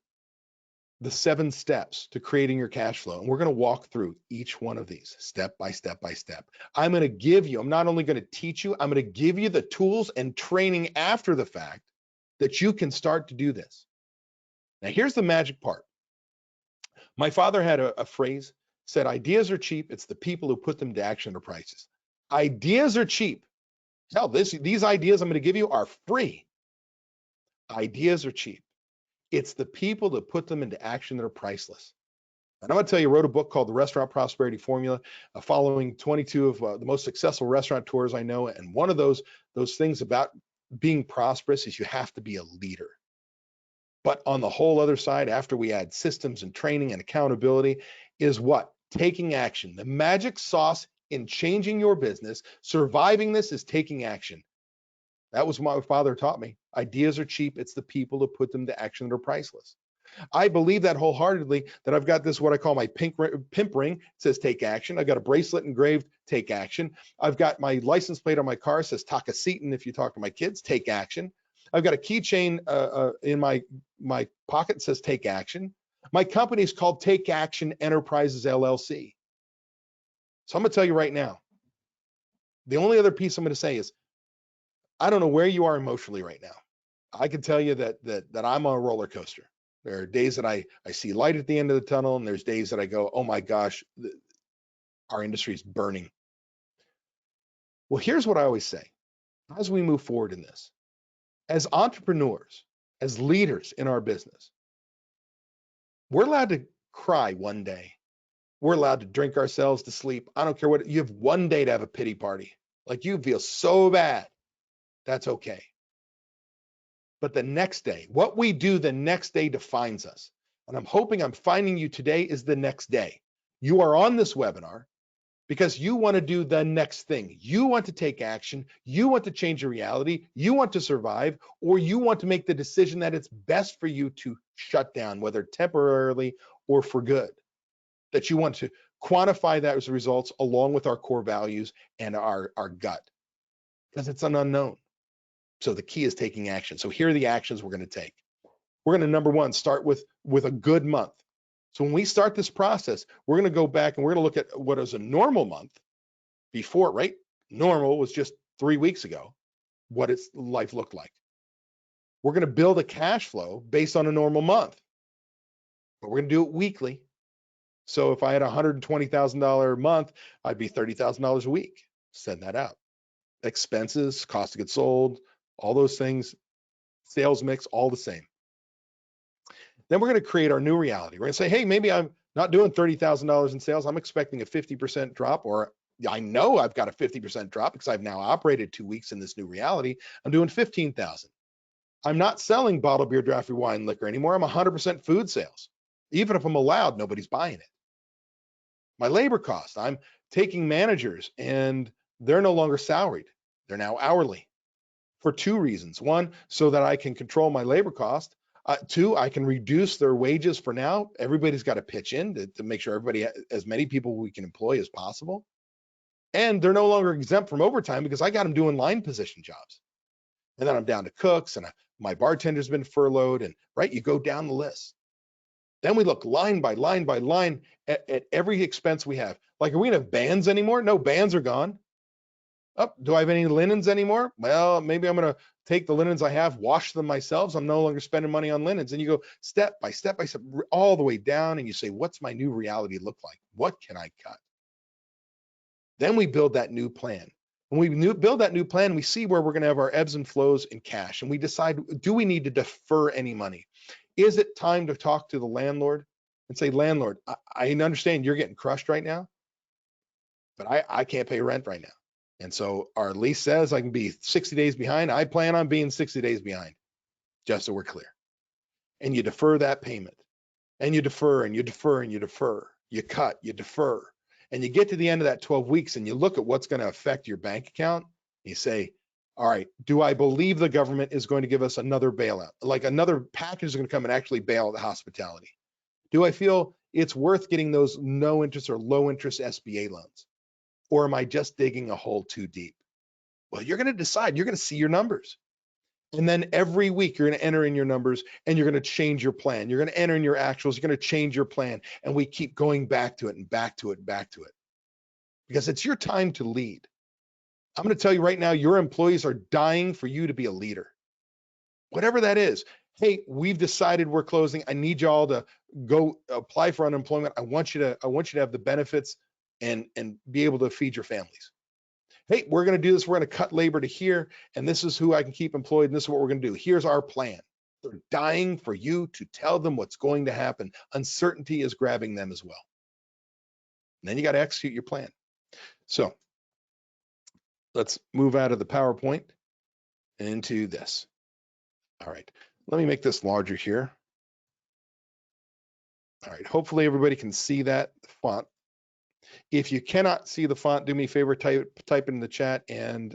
the 7 steps to creating your cash flow. And we're going to walk through each one of these step by step by step. I'm going to give you, I'm not only going to teach you, I'm going to give you the tools and training after the fact that you can start to do this. Now, here's the magic part. My father had a phrase, said, ideas are cheap. It's the people who put them to action or prices. Ideas are cheap. Hell, these ideas I'm going to give you are free. Ideas are cheap. It's the people that put them into action that are priceless. And I'm going to tell you, wrote a book called The Restaurant Prosperity Formula, following 22 of the most successful restaurateurs I know. And one of those things about being prosperous is you have to be a leader. But on the whole other side, after we add systems and training and accountability, is what? Taking action. The magic sauce in changing your business, surviving this, is taking action. That was what my father taught me. Ideas are cheap. It's the people who put them to action that are priceless. I believe that wholeheartedly, that I've got this, what I call my pimp ring. It says take action. I've got a bracelet engraved, take action. I've got my license plate on my car, says Taka Seaton. If you talk to my kids, take action. I've got a keychain in my pocket that says take action. My company is called Take Action Enterprises LLC. So I'm going to tell you right now, the only other piece I'm going to say is, I don't know where you are emotionally right now. I can tell you that I'm on a roller coaster. There are days that I see light at the end of the tunnel, and there's days that I go, oh my gosh, our industry is burning. Well, here's what I always say as we move forward in this. As entrepreneurs, as leaders in our business, we're allowed to cry one day. We're allowed to drink ourselves to sleep. I don't care what, you have one day to have a pity party. Like you feel so bad. That's okay. But the next day, what we do the next day defines us. And I'm hoping I'm finding you today is the next day. You are on this webinar because you want to do the next thing. You want to take action. You want to change your reality. You want to survive, or you want to make the decision that it's best for you to shut down, whether temporarily or for good. That you want to quantify those results along with our core values and our gut, because it's an unknown. So the key is taking action. So here are the actions we're going to take. We're going to, number one, start with a good month. So when we start this process, we're going to go back and we're going to look at what is a normal month before, right? Normal was just 3 weeks ago, what its life looked like. We're going to build a cash flow based on a normal month, but we're going to do it weekly. So if I had a $120,000 month, I'd be $30,000 a week. Send that out. Expenses, cost of goods sold, all those things, sales mix, all the same. Then we're going to create our new reality. We're going to say, hey, maybe I'm not doing $30,000 in sales. I'm expecting a 50% drop, or I know I've got a 50% drop because I've now operated 2 weeks in this new reality. I'm doing 15,000. I'm not selling bottled beer, draft, wine, liquor anymore. I'm 100% food sales. Even if I'm allowed, nobody's buying it. My labor cost, I'm taking managers and they're no longer salaried. They're now hourly for 2 reasons. 1, so that I can control my labor cost. 2, I can reduce their wages for now. Everybody's got to pitch in to make sure everybody, as many people we can employ as possible. And they're no longer exempt from overtime because I got them doing line position jobs. And then I'm down to cooks, and my bartender's been furloughed, and right, you go down the list. Then we look line by line by line at every expense we have. Like, are we gonna have bands anymore? No, bands are gone. Oh, do I have any linens anymore? Well, maybe I'm gonna take the linens I have, wash them myself. So I'm no longer spending money on linens. And you go step by step by step, all the way down, and you say, what's my new reality look like? What can I cut? Then we build that new plan. When we build that new plan, we see where we're gonna have our ebbs and flows in cash, and we decide, do we need to defer any money? Is it time to talk to the landlord and say, landlord, I understand you're getting crushed right now, but I can't pay rent right now. And so our lease says I can be 60 days behind. I plan on being 60 days behind, just so we're clear. And you defer that payment, and you defer and you defer and you defer. You cut, you defer, and you get to the end of that 12 weeks and you look at what's going to affect your bank account. You say, all right, do I believe the government is going to give us another bailout? Like another package is going to come and actually bail out the hospitality? Do I feel it's worth getting those no interest or low interest SBA loans? Or am I just digging a hole too deep? Well, you're going to decide. You're going to see your numbers. And then every week you're going to enter in your numbers and you're going to change your plan. You're going to enter in your actuals. You're going to change your plan. And we keep going back to it and back to it and back to it. Because it's your time to lead. I'm going to tell you right now, your employees are dying for you to be a leader. Whatever that is. Hey, we've decided we're closing. I need y'all to go apply for unemployment. I want you to have the benefits and be able to feed your families. Hey, we're going to do this. We're going to cut labor to here, and this is who I can keep employed, and this is what we're going to do. Here's our plan. They're dying for you to tell them what's going to happen. Uncertainty is grabbing them as well. And then you got to execute your plan. So let's move out of the PowerPoint into this. All right, let me make this larger here. All right, hopefully everybody can see that font. If you cannot see the font, do me a favor, type in the chat, and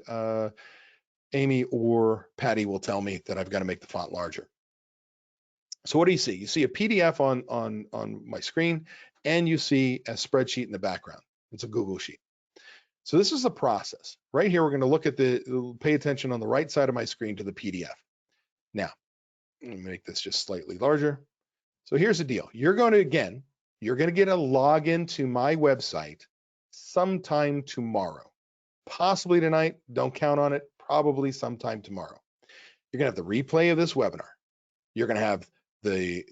Amy or Patty will tell me that I've got to make the font larger. So what do you see? You see a PDF on my screen, and you see a spreadsheet in the background. It's a Google Sheet. So this is the process. Right here, we're going to look at pay attention on the right side of my screen to the PDF. Now, let me make this just slightly larger. So here's the deal. You're going to get a login to my website sometime tomorrow. Possibly tonight, don't count on it, probably sometime tomorrow. You're going to have the replay of this webinar. You're going to have the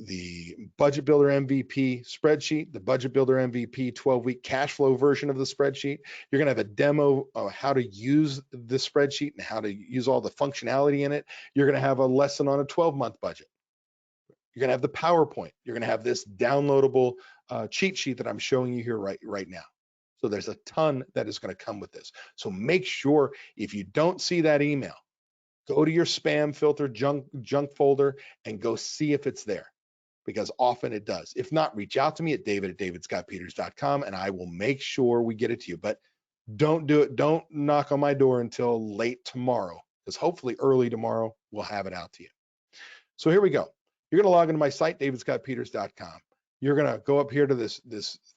Budget Builder MVP spreadsheet, the Budget Builder MVP 12-week cash flow version of the spreadsheet. You're going to have a demo of how to use the spreadsheet and how to use all the functionality in it. You're going to have a lesson on a 12-month budget. You're going to have the PowerPoint. You're going to have this downloadable cheat sheet that I'm showing you here right now. So there's a ton that is going to come with this. So make sure if you don't see that email, go to your spam filter, junk folder, and go see if it's there, because often it does. If not, reach out to me at david@davidscottpeters.com, and I will make sure we get it to you. But don't do it. Don't knock on my door until late tomorrow, because hopefully early tomorrow we'll have it out to you. So here we go. You're going to log into my site, davidscottpeters.com. You're going to go up here to this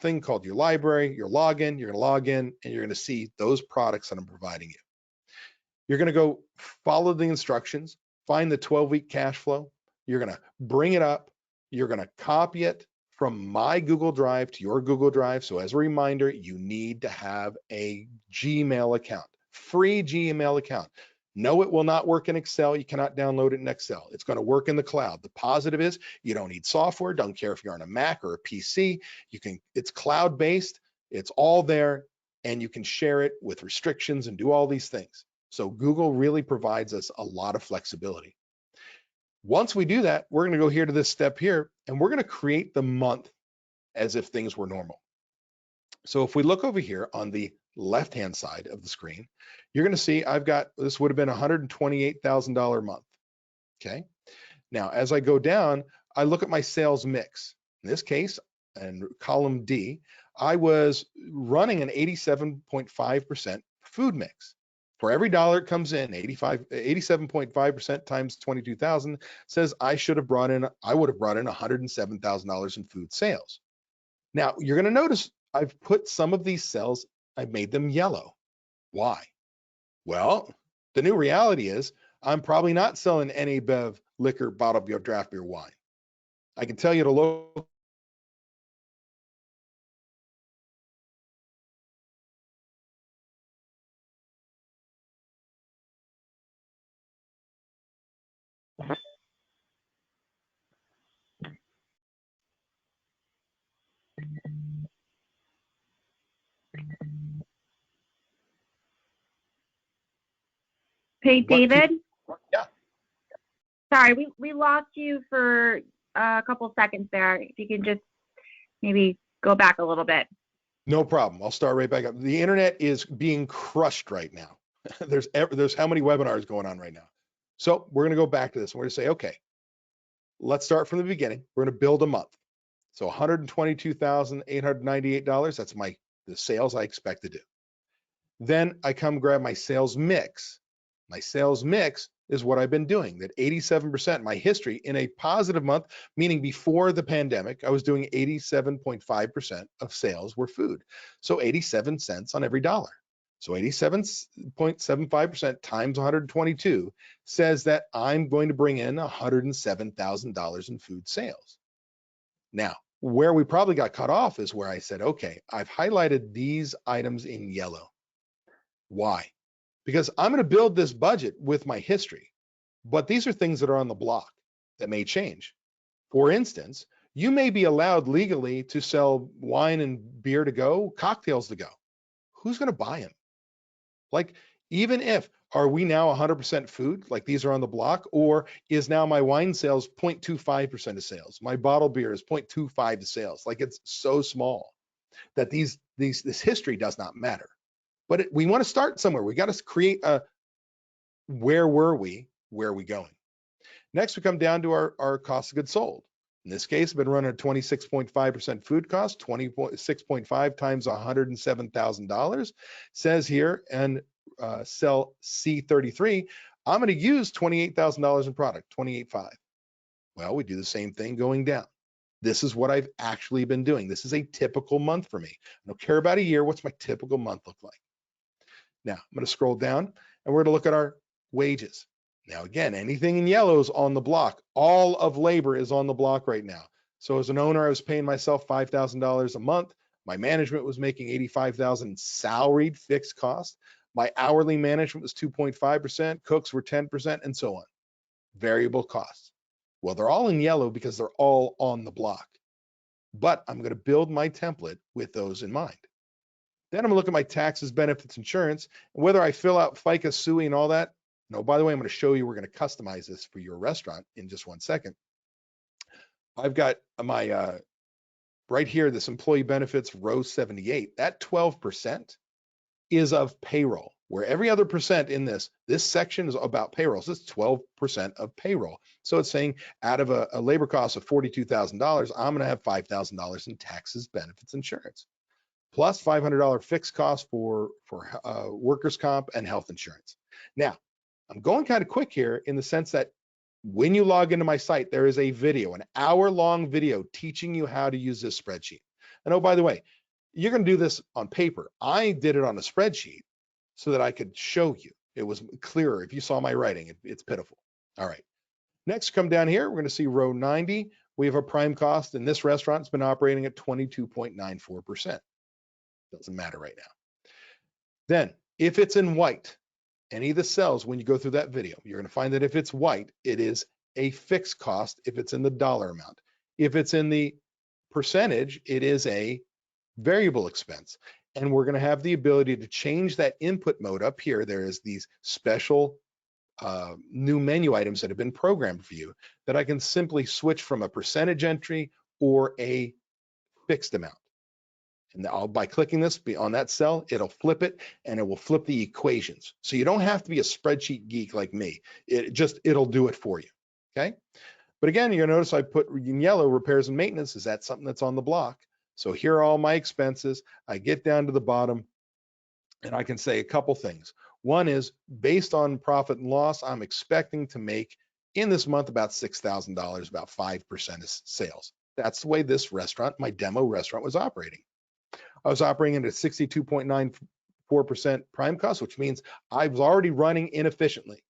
thing called your library, your login. You're going to log in, and you're going to see those products that I'm providing you. You're going to go follow the instructions, find the 12-week cash flow. You're going to bring it up. You're going to copy it from my Google Drive to your Google Drive. So as a reminder, you need to have a Gmail account, free Gmail account. No, it will not work in Excel. You cannot download it in Excel. It's going to work in the cloud. The positive is you don't need software. Don't care if you're on a Mac or a PC. It's cloud-based. It's all there, and you can share it with restrictions and do all these things. So Google really provides us a lot of flexibility. Once we do that, we're going to go here to this step here, and we're going to create the month as if things were normal. So if we look over here on the left-hand side of the screen, you're going to see this would have been $128,000 a month. Okay. Now, as I go down, I look at my sales mix. In this case, and column D, I was running an 87.5% food mix. For every dollar it comes in, 87.5% times 22,000 says I would have brought in $107,000 in food sales. Now, you're going to notice I've put some of these cells, I've made them yellow. Why? Well, the new reality is I'm probably not selling any Bev liquor, bottled beer, draft beer, wine. I can tell you to local. Hey, David? Yeah. Sorry, we lost you for a couple seconds there. If you can just maybe go back a little bit. No problem. I'll start right back up. The internet is being crushed right now. There's how many webinars going on right now. So we're going to go back to this. We're going to say, okay, let's start from the beginning. We're going to build a month. So $122,898. That's the sales I expect to do. Then I come grab my sales mix. My sales mix is what I've been doing, that 87%, my history in a positive month, meaning before the pandemic, I was doing 87.5% of sales were food. So 87 cents on every dollar. So 87.75% times 122 says that I'm going to bring in $107,000 in food sales. Now, where we probably got cut off is where I said, okay, I've highlighted these items in yellow. Why? Because I'm going to build this budget with my history, but these are things that are on the block that may change. For instance, you may be allowed legally to sell wine and beer to go, cocktails to go. Who's going to buy them? Like, Even if, are we now 100% food, like these are on the block, or is now my wine sales 0.25% of sales? My bottled beer is 0.25 to sales. Like it's so small that this history does not matter. But we want to start somewhere. We got to create a, where were we, where are we going? Next, we come down to our cost of goods sold. In this case, I've been running a 26.5% food cost, 26.5 times $107,000. Says here, and cell C33, I'm going to use $28,000 in product, 28.5. Well, we do the same thing going down. This is what I've actually been doing. This is a typical month for me. I don't care about a year. What's my typical month look like? Now, I'm going to scroll down and we're going to look at our wages. Now, again, anything in yellow is on the block. All of labor is on the block right now. So as an owner, I was paying myself $5,000 a month. My management was making $85,000 salaried fixed cost. My hourly management was 2.5%, cooks were 10%, and so on. Variable costs. Well, they're all in yellow because they're all on the block. But I'm going to build my template with those in mind. Then I'm going to look at my taxes, benefits, insurance, and whether I fill out FICA, SUI, and all that. No, by the way, I'm going to show you, we're going to customize this for your restaurant in just 1 second. I've got my, right here, this employee benefits row 78, that 12% is of payroll, where every other percent in this section is about payroll. So it's 12% of payroll. So it's saying out of a labor cost of $42,000, I'm going to have $5,000 in taxes, benefits, insurance, plus $500 fixed cost for workers' comp and health insurance. Now, I'm going kind of quick here in the sense that when you log into my site, there is a video, an hour-long video teaching you how to use this spreadsheet. And oh, by the way, you're going to do this on paper. I did it on a spreadsheet so that I could show you. It was clearer. If you saw my writing, it's pitiful. All right. Next, come down here. We're going to see row 90. We have a prime cost, and this restaurant's been operating at 22.94%. Doesn't matter right now. Then, if it's in white, any of the cells, when you go through that video, you're going to find that if it's white, it is a fixed cost if it's in the dollar amount. If it's in the percentage, it is a variable expense. And we're going to have the ability to change that input mode up here. There is these special new menu items that have been programmed for you that I can simply switch from a percentage entry or a fixed amount. And by clicking this on that cell, it'll flip it and it will flip the equations. So you don't have to be a spreadsheet geek like me. It'll do it for you, okay? But again, you're gonna notice I put in yellow repairs and maintenance. Is that something that's on the block? So here are all my expenses. I get down to the bottom and I can say a couple things. One is based on profit and loss, I'm expecting to make in this month about $6,000, about 5% of sales. That's the way this restaurant, my demo restaurant, was operating. I was operating at a 62.94% prime cost, which means I was already running inefficiently.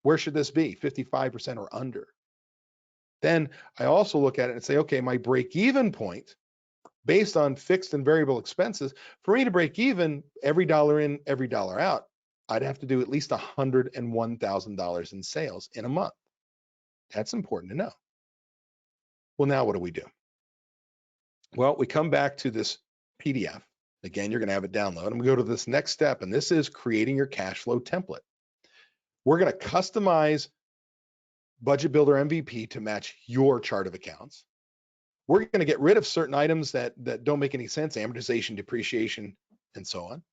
Where should this be? 55% or under. Then I also look at it and say, okay, my break-even point based on fixed and variable expenses, for me to break even, every dollar in, every dollar out, I'd have to do at least $101,000 in sales in a month. That's important to know. Well, now what do we do? Well, we come back to this PDF. Again, you're going to have it download, and we go to this next step, and this is creating your cash flow template. We're going to customize Budget Builder MVP to match your chart of accounts. We're going to get rid of certain items that don't make any sense, amortization, depreciation, and so on,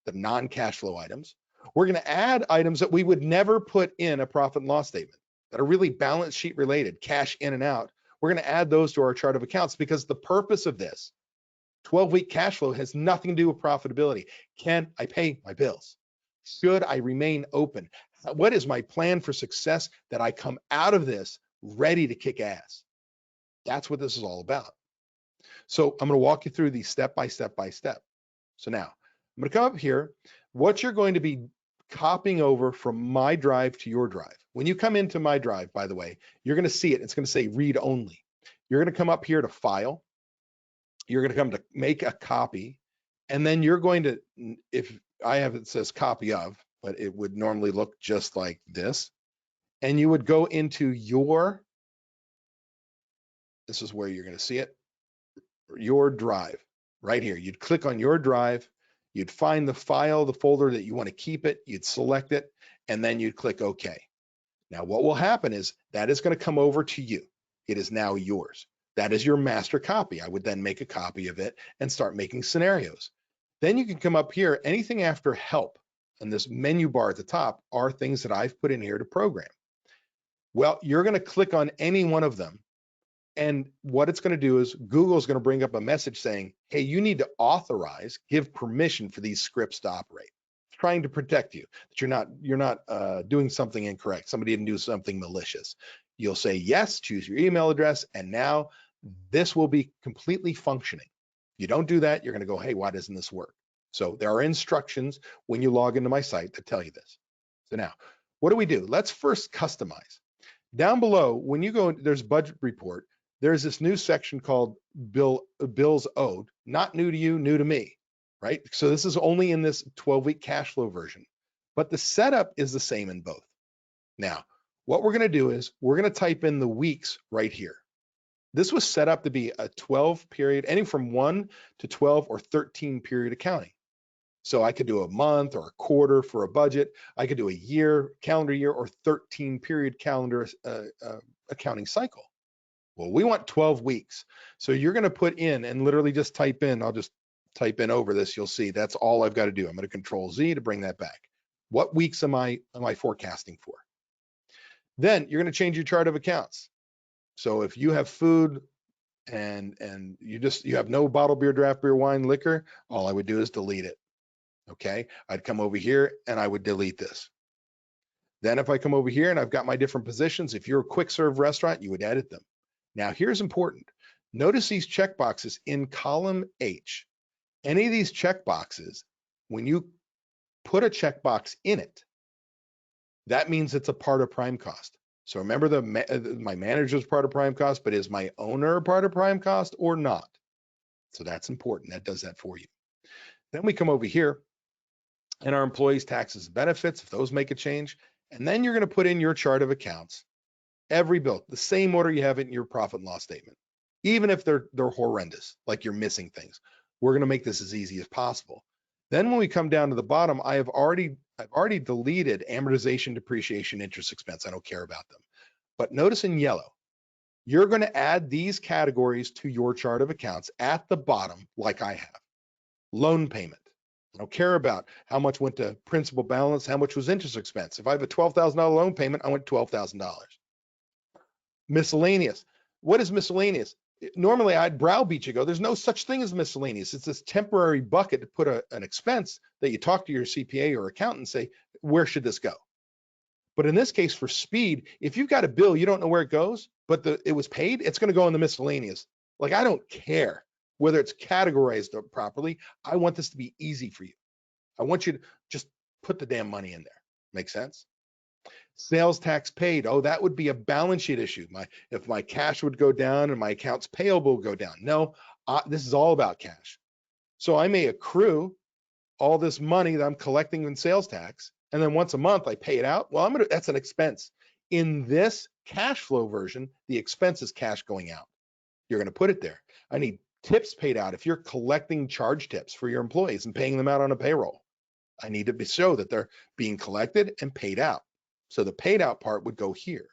the non-cash flow items. We're going to add items that we would never put in a profit and loss statement that are really balance sheet related, cash in and out. We're going to add those to our chart of accounts because the purpose of this 12-week cash flow has nothing to do with profitability. Can I pay my bills? Should I remain open? What is my plan for success that I come out of this ready to kick ass? That's what this is all about. So I'm going to walk you through these step by step by step. So now I'm going to come up here. What you're going to be copying over from my drive to your drive. When you come into my drive, by the way, you're going to see it. It's going to say read only. You're going to come up here to file. You're going to come to make a copy. And then you're going to, if I have it says copy of, but it would normally look just like this. And you would go into your, this is where you're going to see it, your drive right here. You'd click on your drive. You'd find the file, the folder that you want to keep it, you'd select it, and then you'd click OK. Now, what will happen is that is going to come over to you. It is now yours. That is your master copy. I would then make a copy of it and start making scenarios. Then you can come up here, anything after help, and this menu bar at the top are things that I've put in here to program. Well, you're going to click on any one of them. And what it's going to do is Google is going to bring up a message saying, hey, you need to authorize, give permission for these scripts to operate. It's trying to protect you, that you're not doing something incorrect. Somebody didn't do something malicious. You'll say yes, choose your email address, and now this will be completely functioning. If you don't do that, you're going to go, hey, why doesn't this work? So there are instructions when you log into my site that tell you this. So now, what do? Let's first customize. Down below, when you go, there's budget report. There's this new section called bills owed, not new to you, new to me, right? So this is only in this 12-week cash flow version, but the setup is the same in both. Now, what we're going to do is we're going to type in the weeks right here. This was set up to be a 12 period, any from 1 to 12 or 13 period accounting. So I could do a month or a quarter for a budget. I could do a year, calendar year, or 13 period calendar accounting cycle. Well, we want 12 weeks. So you're going to put in and literally just type in, I'll just type in over this. You'll see that's all I've got to do. I'm going to Control Z to bring that back. What weeks am I forecasting for? Then you're going to change your chart of accounts. So if you have food and you have no bottled beer, draft beer, wine, liquor, all I would do is delete it. Okay, I'd come over here and I would delete this. Then if I come over here and I've got my different positions, if you're a quick serve restaurant, you would edit them. Now here's important. Notice these checkboxes in column H. Any of these checkboxes, when you put a checkbox in it, that means it's a part of prime cost. So remember my manager is part of prime cost, but is my owner a part of prime cost or not? So that's important. That does that for you. Then we come over here and our employees' taxes and benefits, if those make a change, and then you're going to put in your chart of accounts, every bill, the same order you have it in your profit and loss statement, even if they're horrendous, like you're missing things. We're going to make this as easy as possible. Then when we come down to the bottom, I've already deleted amortization, depreciation, interest expense. I don't care about them. But notice in yellow, you're going to add these categories to your chart of accounts at the bottom, like I have. Loan payment. I don't care about how much went to principal balance, how much was interest expense. If I have a $12,000 loan payment, I want $12,000. Miscellaneous. What is miscellaneous? Normally I'd browbeat you, go, there's no such thing as miscellaneous. It's this temporary bucket to put an expense that you talk to your CPA or accountant and say, where should this go? But in this case, for speed, if you've got a bill, you don't know where it goes, but it was paid, it's going to go in the miscellaneous. Like, I don't care whether it's categorized properly. I want this to be easy for you. I want you to just put the damn money in there. Make sense? Sales tax paid. Oh, that would be a balance sheet issue. If my cash would go down and my accounts payable would go down. No, this is all about cash. So I may accrue all this money that I'm collecting in sales tax, and then once a month I pay it out. Well, that's an expense. In this cash flow version, the expense is cash going out. You're going to put it there. I need tips paid out. If you're collecting charge tips for your employees and paying them out on a payroll, I need to show that they're being collected and paid out. So the paid out part would go here.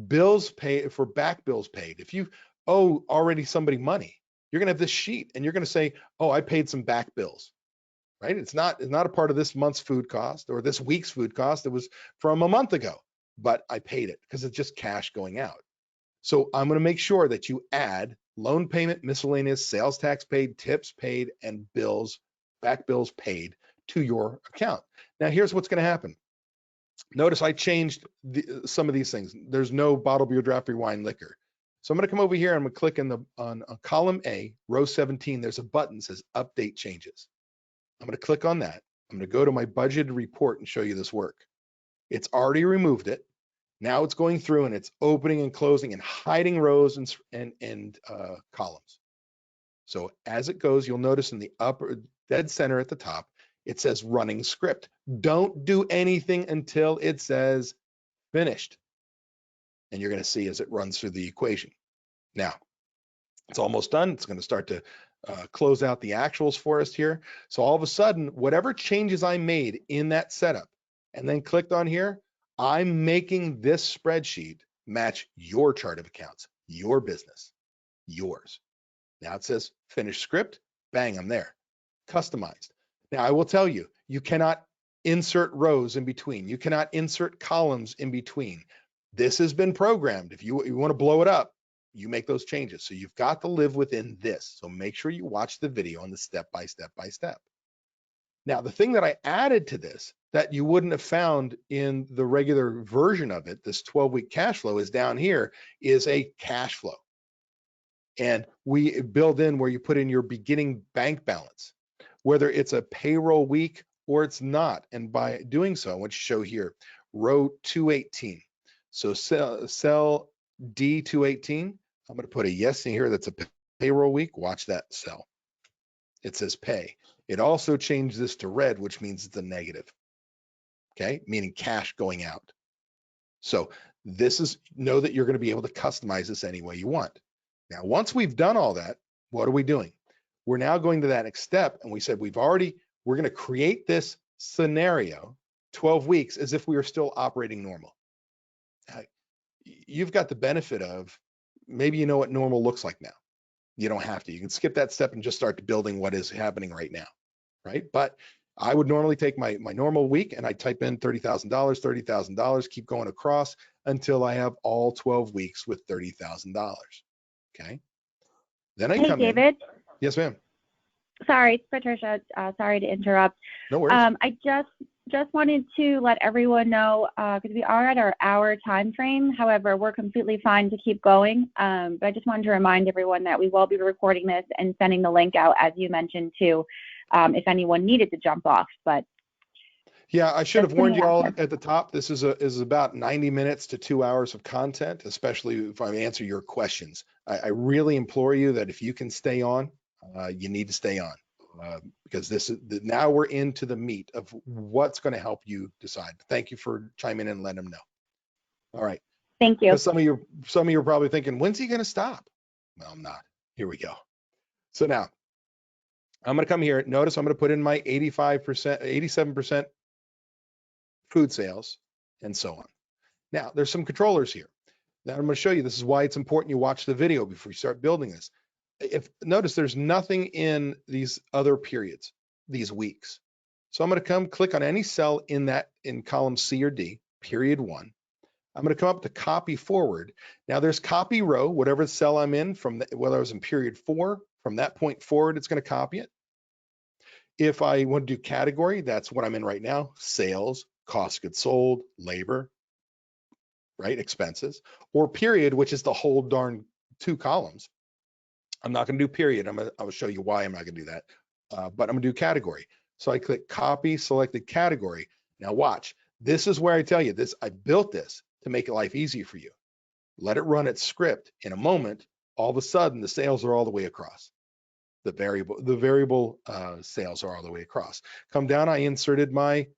Bills paid for back bills paid. If you owe already somebody money, you're going to have this sheet and you're going to say, oh, I paid some back bills, right? It's not a part of this month's food cost or this week's food cost. It was from a month ago, but I paid it because it's just cash going out. So I'm going to make sure that you add loan payment, miscellaneous, sales tax paid, tips paid, and bills, back bills paid to your account. Now here's what's going to happen. Notice I changed some of these things. There's no bottled beer, draft beer, wine, liquor. So I'm going to come over here and I'm going to click on column A, row 17. There's a button that says update changes. I'm going to click on that. I'm going to go to my budgeted report and show you this work. It's already removed it. Now it's going through and it's opening and closing and hiding rows and columns. So as it goes, you'll notice in the upper dead center at the top, it says running script. Don't do anything until it says finished. And you're going to see as it runs through the equation. Now, it's almost done. It's going to start to close out the actuals for us here. So all of a sudden, whatever changes I made in that setup and then clicked on here, I'm making this spreadsheet match your chart of accounts, your business, yours. Now it says finish script, bang, I'm there, customized. Now I will tell you, you cannot insert rows in between. You cannot insert columns in between. This has been programmed. If you want to blow it up, you make those changes. So you've got to live within this. So make sure you watch the video on the step by step by step. Now, the thing that I added to this that you wouldn't have found in the regular version of it, this 12-week cash flow is down here, is a cash flow. And we build in where you put in your beginning bank balance, whether it's a payroll week or it's not. And by doing so, I want you to show here, row 218. So cell D218, I'm going to put a yes in here. That's a payroll week. Watch that cell. It says pay. It also changed this to red, which means it's a negative. Okay, meaning cash going out. So this is, know that you're going to be able to customize this any way you want. Now, once we've done all that, what are we doing? We're now going to that next step, and we said we're going to create this scenario, 12 weeks, as if we were still operating normal. You've got the benefit of, maybe you know what normal looks like now. You don't have to. You can skip that step and just start building what is happening right now, right? But I would normally take my normal week and I type in $30,000, keep going across until I have all 12 weeks with $30,000. Okay. Then I come David. in. Yes, ma'am. Sorry, it's Patricia. Sorry to interrupt. No worries. I just wanted to let everyone know, because we are at our hour time frame. However, we're completely fine to keep going. But I just wanted to remind everyone that we will be recording this and sending the link out, as you mentioned too, if anyone needed to jump off. But yeah, I should have warned you all at the top. This is about 90 minutes to 2 hours of content, especially if I answer your questions. I really implore you that if you can stay on, you need to stay on. Because now we're into the meat of what's going to help you decide. Thank you for chiming in and letting them know. All right. Thank you. Because some of you are probably thinking, when's he going to stop? Well, I'm not. Here we go. So now I'm going to come here. Notice I'm going to put in my 85%, 87% food sales, and so on. Now there's some controllers here. Now I'm going to show you. This is why it's important you watch the video before you start building this. Notice there's nothing in these other periods, these weeks. So I'm going to come click on any cell in column C or D, period 1. I'm going to come up to copy forward. Now there's copy row, whatever cell I'm in from whether I was in period 4, from that point forward, it's going to copy it. If I want to do category, that's what I'm in right now, sales, cost of goods sold, labor, right, expenses, or period, which is the whole darn 2 columns. I'm not going to do period. I'll show you why I'm not going to do that. But I'm going to do category. So I click copy, selected category. Now watch. This is where I tell you this. I built this to make life easy for you. Let it run its script. In a moment, all of a sudden, the sales are all the way across. The variable sales are all the way across. Come down. I inserted my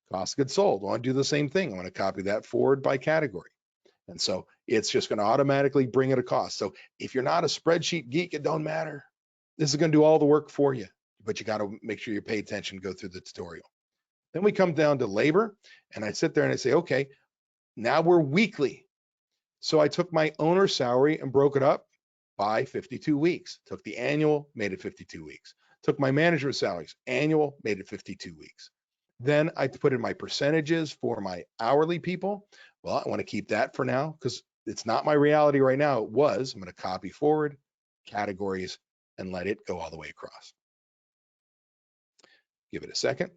cost of goods sold. I want to do the same thing. I want to copy that forward by category. And so it's just going to automatically bring it across. So if you're not a spreadsheet geek, it don't matter. This is going to do all the work for you, but you got to make sure you pay attention, go through the tutorial. Then we come down to labor, and I sit there and I say, okay, now we're weekly. So I took my owner's salary and broke it up by 52 weeks. Took the annual, made it 52 weeks. Took my manager's salaries, annual, made it 52 weeks. Then I put in my percentages for my hourly people. Well, I want to keep that for now because it's not my reality right now. It was. I'm going to copy forward, categories, and let it go all the way across. Give it a second.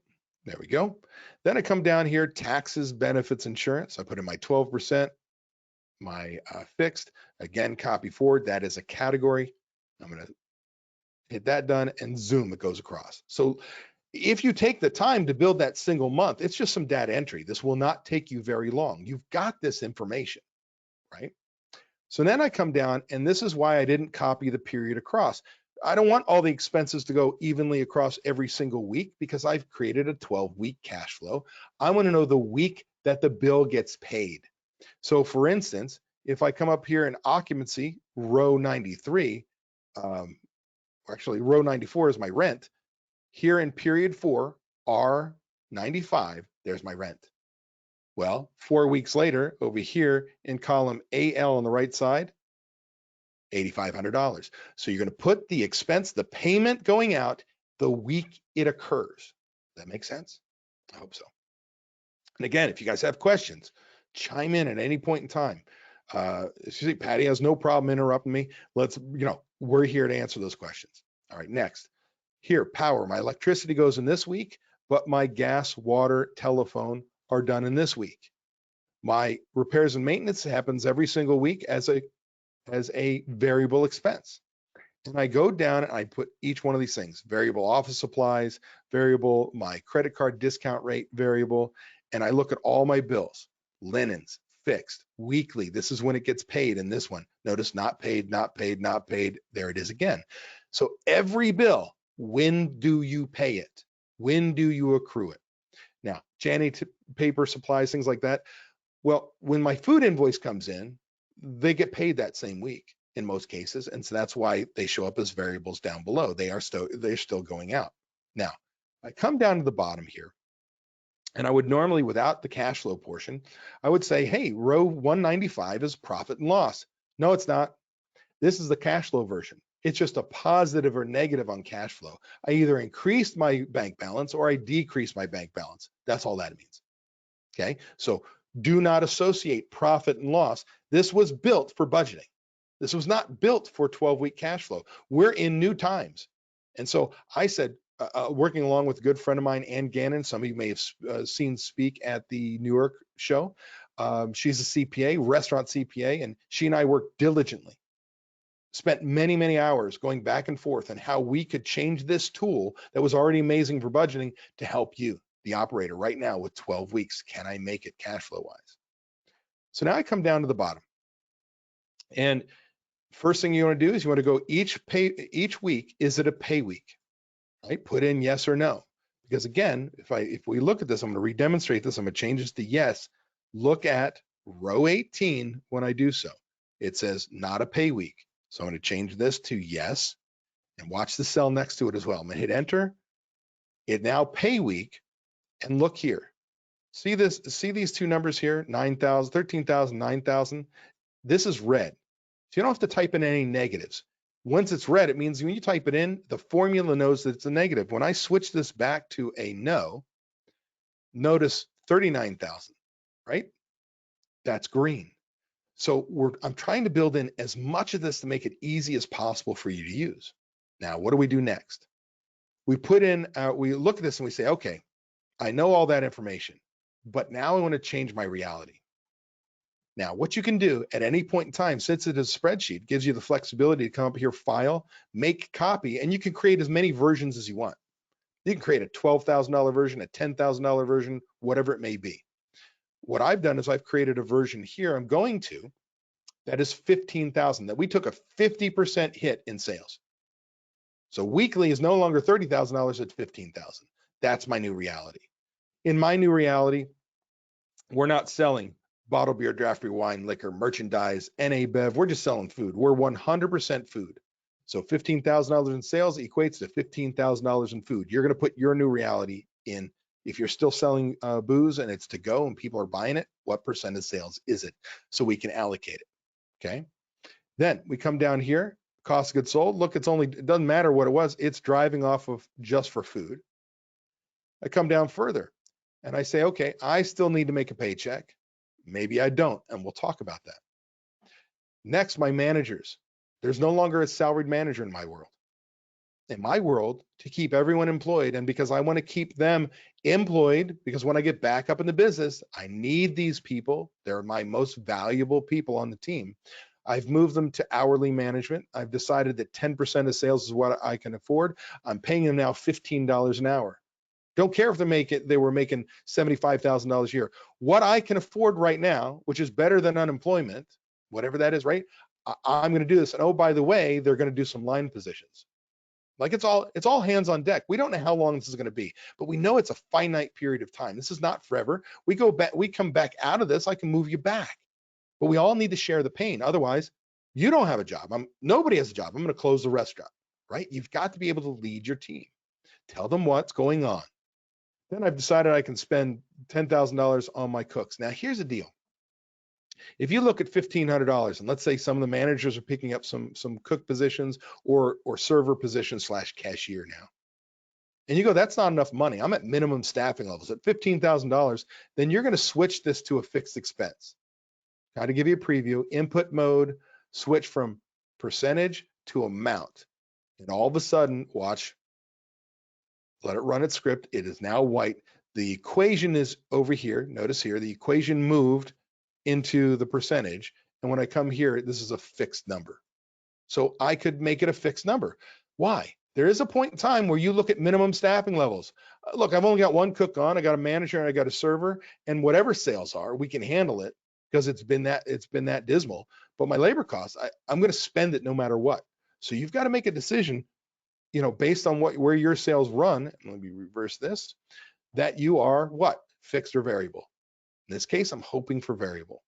There we go. Then I come down here, taxes, benefits, insurance. I put in my 12%, my fixed. Again, copy forward. That is a category. I'm going to hit that done and zoom, it goes across. So if you take the time to build that single month, it's just some data entry. This will not take you very long. You've got this information, right? So then I come down, and this is why I didn't copy the period across. I don't want all the expenses to go evenly across every single week because I've created a 12-week cash flow. I want to know the week that the bill gets paid. So for instance, if I come up here in occupancy, row 93, or or actually row 94 is my rent. Here in period 4, R95, there's my rent. Well, 4 weeks later, over here in column AL on the right side, $8,500. So you're going to put the expense, the payment going out the week it occurs. Does that make sense? I hope so. And again, if you guys have questions, chime in at any point in time. Excuse me, Patty has no problem interrupting me. We're here to answer those questions. All right, next. Here, power. My electricity goes in this week, but my gas, water, telephone are done in this week. My repairs and maintenance happens every single week as a variable expense. And I go down and I put each one of these things, variable office supplies, variable, my credit card discount rate variable, and I look at all my bills, linens, fixed, weekly. This is when it gets paid in this one. Notice not paid, not paid, not paid. There it is again. So every bill, when do you pay it? When do you accrue it? Now, paper, supplies, things like that. Well, when my food invoice comes in, they get paid that same week in most cases. And so that's why they show up as variables down below. They're still going out. Now, I come down to the bottom here, and I would normally, without the cash flow portion, I would say, hey, row 195 is profit and loss. No, it's not. This is the cash flow version. It's just a positive or negative on cash flow. I either increased my bank balance or I decreased my bank balance. That's all that means. Okay, so do not associate profit and loss. This was built for budgeting. This was not built for 12-week cash flow. We're in new times. And so I said, working along with a good friend of mine, Ann Gannon, some of you may have seen speak at the Newark show. She's a CPA, restaurant CPA, and she and I worked diligently. Spent many, many hours going back and forth on how we could change this tool that was already amazing for budgeting to help you, the operator, right now with 12 weeks. Can I make it cash flow wise? So now I come down to the bottom. And first thing you want to do is you want to go each week, is it a pay week? Right? Put in yes or no. Because again, if we look at this, I'm going to re-demonstrate this. I'm going to change this to yes. Look at row 18 when I do so. It says not a pay week. So I'm going to change this to yes, and watch the cell next to it as well. I'm going to hit enter. It now pay week, and look here. See this? See these two numbers here? 9,000, 13,000, 9,000. This is red. So you don't have to type in any negatives. Once it's red, it means when you type it in, the formula knows that it's a negative. When I switch this back to a no, notice 39,000, right? That's green. So I'm trying to build in as much of this to make it easy as possible for you to use. Now, what do we do next? We put in, we look at this and we say, okay, I know all that information, but now I want to change my reality. Now, what you can do at any point in time, since it is a spreadsheet, gives you the flexibility to come up here, file, make copy, and you can create as many versions as you want. You can create a $12,000 version, a $10,000 version, whatever it may be. What I've done is I've created a version here I'm going to that is 15,000, that we took a 50% hit in sales. So weekly is no longer $30,000, it's 15,000. That's my new reality. In my new reality, we're not selling bottled beer, draft beer, wine, liquor, merchandise, NA Bev. We're just selling food. We're 100% food. So $15,000 in sales equates to $15,000 in food. You're going to put your new reality in. If you're still selling booze and it's to go and people are buying it, what percent of sales is it? So we can allocate it. Okay. Then we come down here, cost of goods sold. Look, it doesn't matter what it was. It's driving off of just for food. I come down further and I say, okay, I still need to make a paycheck. Maybe I don't, and we'll talk about that. Next, my managers. There's no longer a salaried manager in my world. In my world, to keep everyone employed, and because I want to keep them employed, because when I get back up in the business, I need these people. They're my most valuable people on the team. I've moved them to hourly management. I've decided that 10% of sales is what I can afford. I'm paying them now $15 an hour. Don't care if they were making $75,000 a year. What I can afford right now, which is better than unemployment, whatever that is, right? I'm going to do this. And oh, by the way, they're going to do some line positions. Like it's all hands on deck. We don't know how long this is going to be, but we know it's a finite period of time. This is not forever. We come back out of this. I can move you back, but we all need to share the pain. Otherwise, you don't have a job. Nobody has a job. I'm going to close the restaurant, right? You've got to be able to lead your team. Tell them what's going on. Then I've decided I can spend $10,000 on my cooks. Now, here's the deal. If you look at $1,500, and let's say some of the managers are picking up some cook positions or server positions / cashier now, and you go, that's not enough money. I'm at minimum staffing levels at $15,000. Then you're going to switch this to a fixed expense. Got to give you a preview. Input mode, switch from percentage to amount, and all of a sudden, watch. Let it run its script. It is now white. The equation is over here. Notice here, the equation moved into the percentage. And when I come here, this is a fixed number. So I could make it a fixed number. Why? There is a point in time where you look at minimum staffing levels. Look, I've only got one cook on, I got a manager and I got a server, and whatever sales are, we can handle it because it's been that dismal. But my labor costs, I'm going to spend it no matter what. So you've got to make a decision, based on where your sales run. Let me reverse this, that you are what? Fixed or variable. In this case, I'm hoping for variable.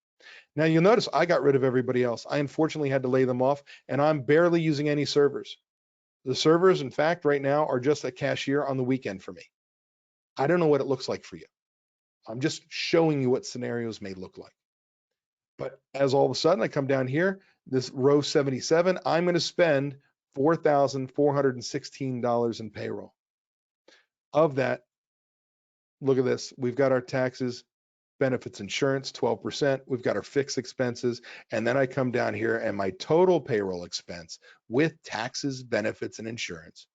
Now you'll notice I got rid of everybody else. I unfortunately had to lay them off, and I'm barely using any servers. The servers, in fact, right now are just a cashier on the weekend for me. I don't know what it looks like for you. I'm just showing you what scenarios may look like. But as all of a sudden I come down here, this row 77, I'm going to spend $4,416 in payroll. Of that, look at this. We've got our taxes, benefits, insurance, 12%. We've got our fixed expenses. And then I come down here and my total payroll expense with taxes, benefits, and insurance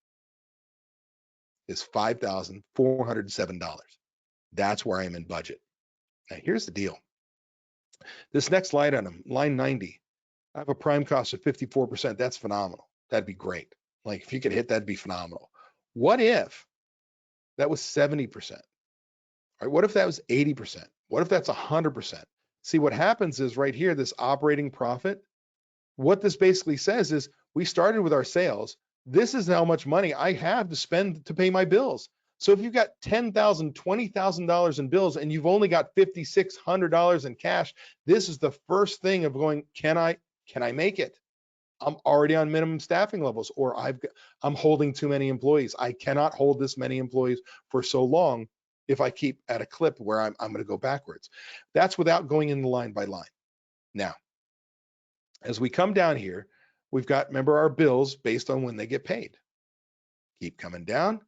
is $5,407. That's where I am in budget. Now, here's the deal. This next line item, line 90, I have a prime cost of 54%. That's phenomenal. That'd be great. Like if you could hit, that'd be phenomenal. What if that was 70%? All right, what if that was 80%? What if that's 100%? See, what happens is right here, this operating profit, what this basically says is we started with our sales. This is how much money I have to spend to pay my bills. So if you've got $10,000, $20,000 in bills and you've only got $5,600 in cash, this is the first thing of going, can I make it? I'm already on minimum staffing levels, or I'm holding too many employees. I cannot hold this many employees for so long if I keep at a clip where I'm going to go backwards. That's without going in the line by line. Now, as we come down here, we've got, remember, our bills based on when they get paid. Keep coming down.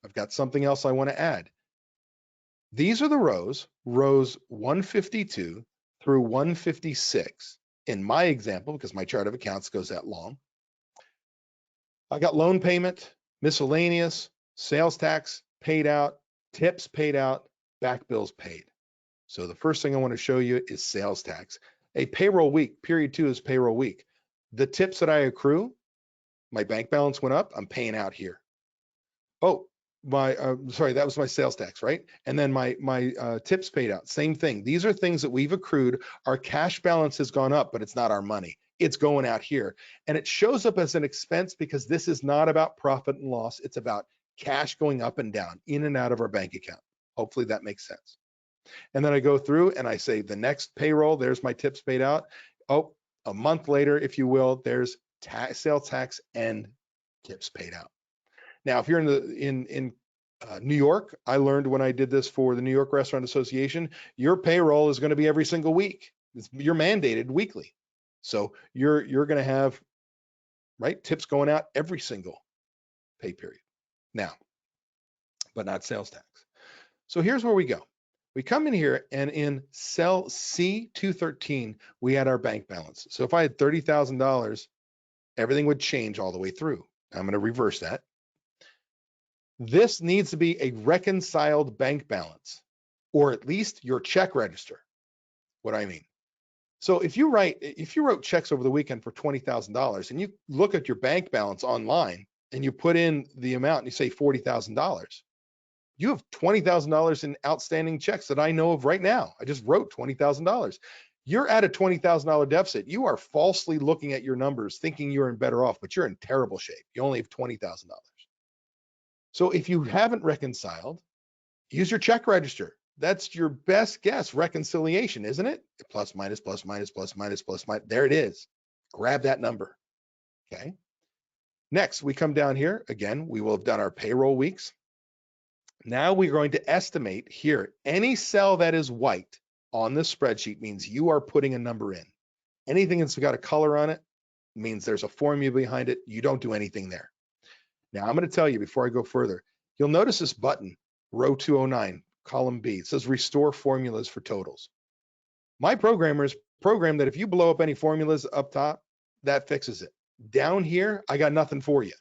I've got something else I want to add. These are the rows 152 through 156. In my example, because my chart of accounts goes that long, I got loan payment, miscellaneous, sales tax paid out, tips paid out, back bills paid. So the first thing I want to show you is sales tax. A payroll week, period 2 is payroll week. The tips that I accrue, my bank balance went up, I'm paying out here. Oh, sorry, that was my sales tax, right? And then my tips paid out, same thing. These are things that we've accrued. Our cash balance has gone up, but it's not our money. It's going out here. And it shows up as an expense because this is not about profit and loss. It's about cash going up and down, in and out of our bank account. Hopefully that makes sense. And then I go through and I say the next payroll, there's my tips paid out. Oh, a month later, if you will, there's sales tax and tips paid out. Now, if you're in New York, I learned when I did this for the New York Restaurant Association, your payroll is going to be every single week. You're mandated weekly. So you're going to have, right, tips going out every single pay period. Now, but not sales tax. So here's where we go. We come in here and in cell C213, we had our bank balance. So if I had $30,000, everything would change all the way through. I'm going to reverse that. This needs to be a reconciled bank balance, or at least your check register. What do I mean? So if you wrote checks over the weekend for $20,000 and you look at your bank balance online and you put in the amount and you say $40,000, you have $20,000 in outstanding checks that I know of right now. I just wrote $20,000. You're at a $20,000 deficit. You are falsely looking at your numbers thinking you're in better off, but you're in terrible shape. You only have $20,000. So if you haven't reconciled, use your check register. That's your best guess reconciliation, isn't it? Plus, minus, plus, minus, plus, minus, plus, minus. There it is. Grab that number. Okay. Next, we come down here. Again, we will have done our payroll weeks. Now we're going to estimate here, any cell that is white on this spreadsheet means you are putting a number in. Anything that's got a color on it means there's a formula behind it. You don't do anything there. Now I'm going to tell you before I go further, you'll notice this button, row 209, column B. It says restore formulas for totals. My programmers programmed that if you blow up any formulas up top, that fixes it. Down here, I got nothing for you.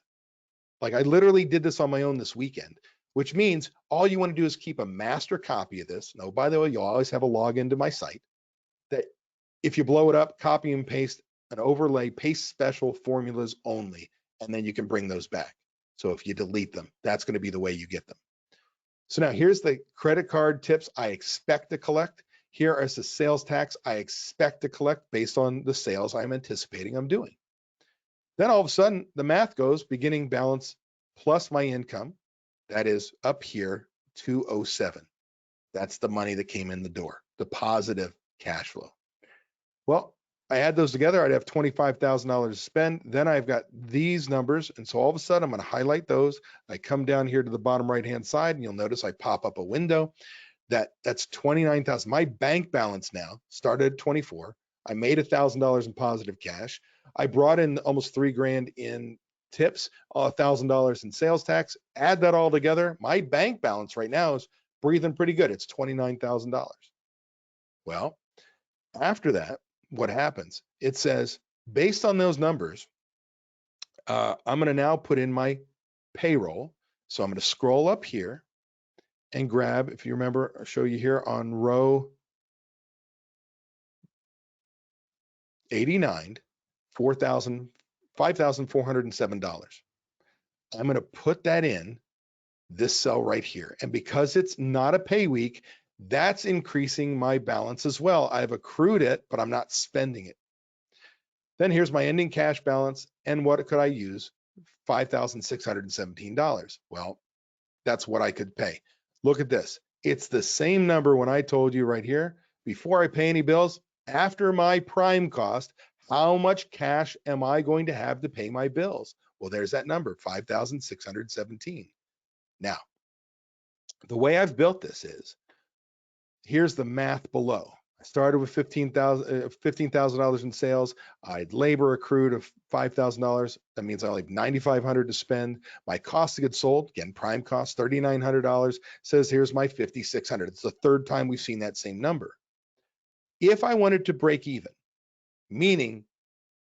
Like I literally did this on my own this weekend, which means all you want to do is keep a master copy of this. No, by the way, you'll always have a login to my site that if you blow it up, copy and paste an overlay, paste special formulas only, and then you can bring those back. So if you delete them, that's going to be the way you get them. So now here's the credit card tips I expect to collect. Here is the sales tax I expect to collect based on the sales I'm anticipating I'm doing. Then all of a sudden, the math goes beginning balance plus my income. That is up here, 207. That's the money that came in the door, the positive cash flow. Well, I add those together, I'd have $25,000 to spend. Then I've got these numbers. And so all of a sudden I'm going to highlight those. I come down here to the bottom right-hand side and you'll notice I pop up a window that's 29,000. My bank balance now started at 24. I made $1,000 in positive cash. I brought in almost $3,000 in tips, $1,000 in sales tax. Add that all together. My bank balance right now is breathing pretty good. It's $29,000. Well, after that, what happens? It says, based on those numbers, I'm going to now put in my payroll. So I'm going to scroll up here and grab, if you remember, I'll show you here on row 89, $5,407. I'm going to put that in this cell right here. And because it's not a pay week, that's increasing my balance as well. I've accrued it, but I'm not spending it. Then here's my ending cash balance. And what could I use? $5,617. Well, that's what I could pay. Look at this. It's the same number when I told you right here, before I pay any bills, after my prime cost, how much cash am I going to have to pay my bills? Well, there's that number, 5,617. Now, the way I've built this is, here's the math below. I started with $15,000 in sales. I had labor accrued of $5,000. That means I only have $9,500 to spend. My cost of goods sold, again, prime cost, $3,900. Says here's my $5,600. It's the third time we've seen that same number. If I wanted to break even, meaning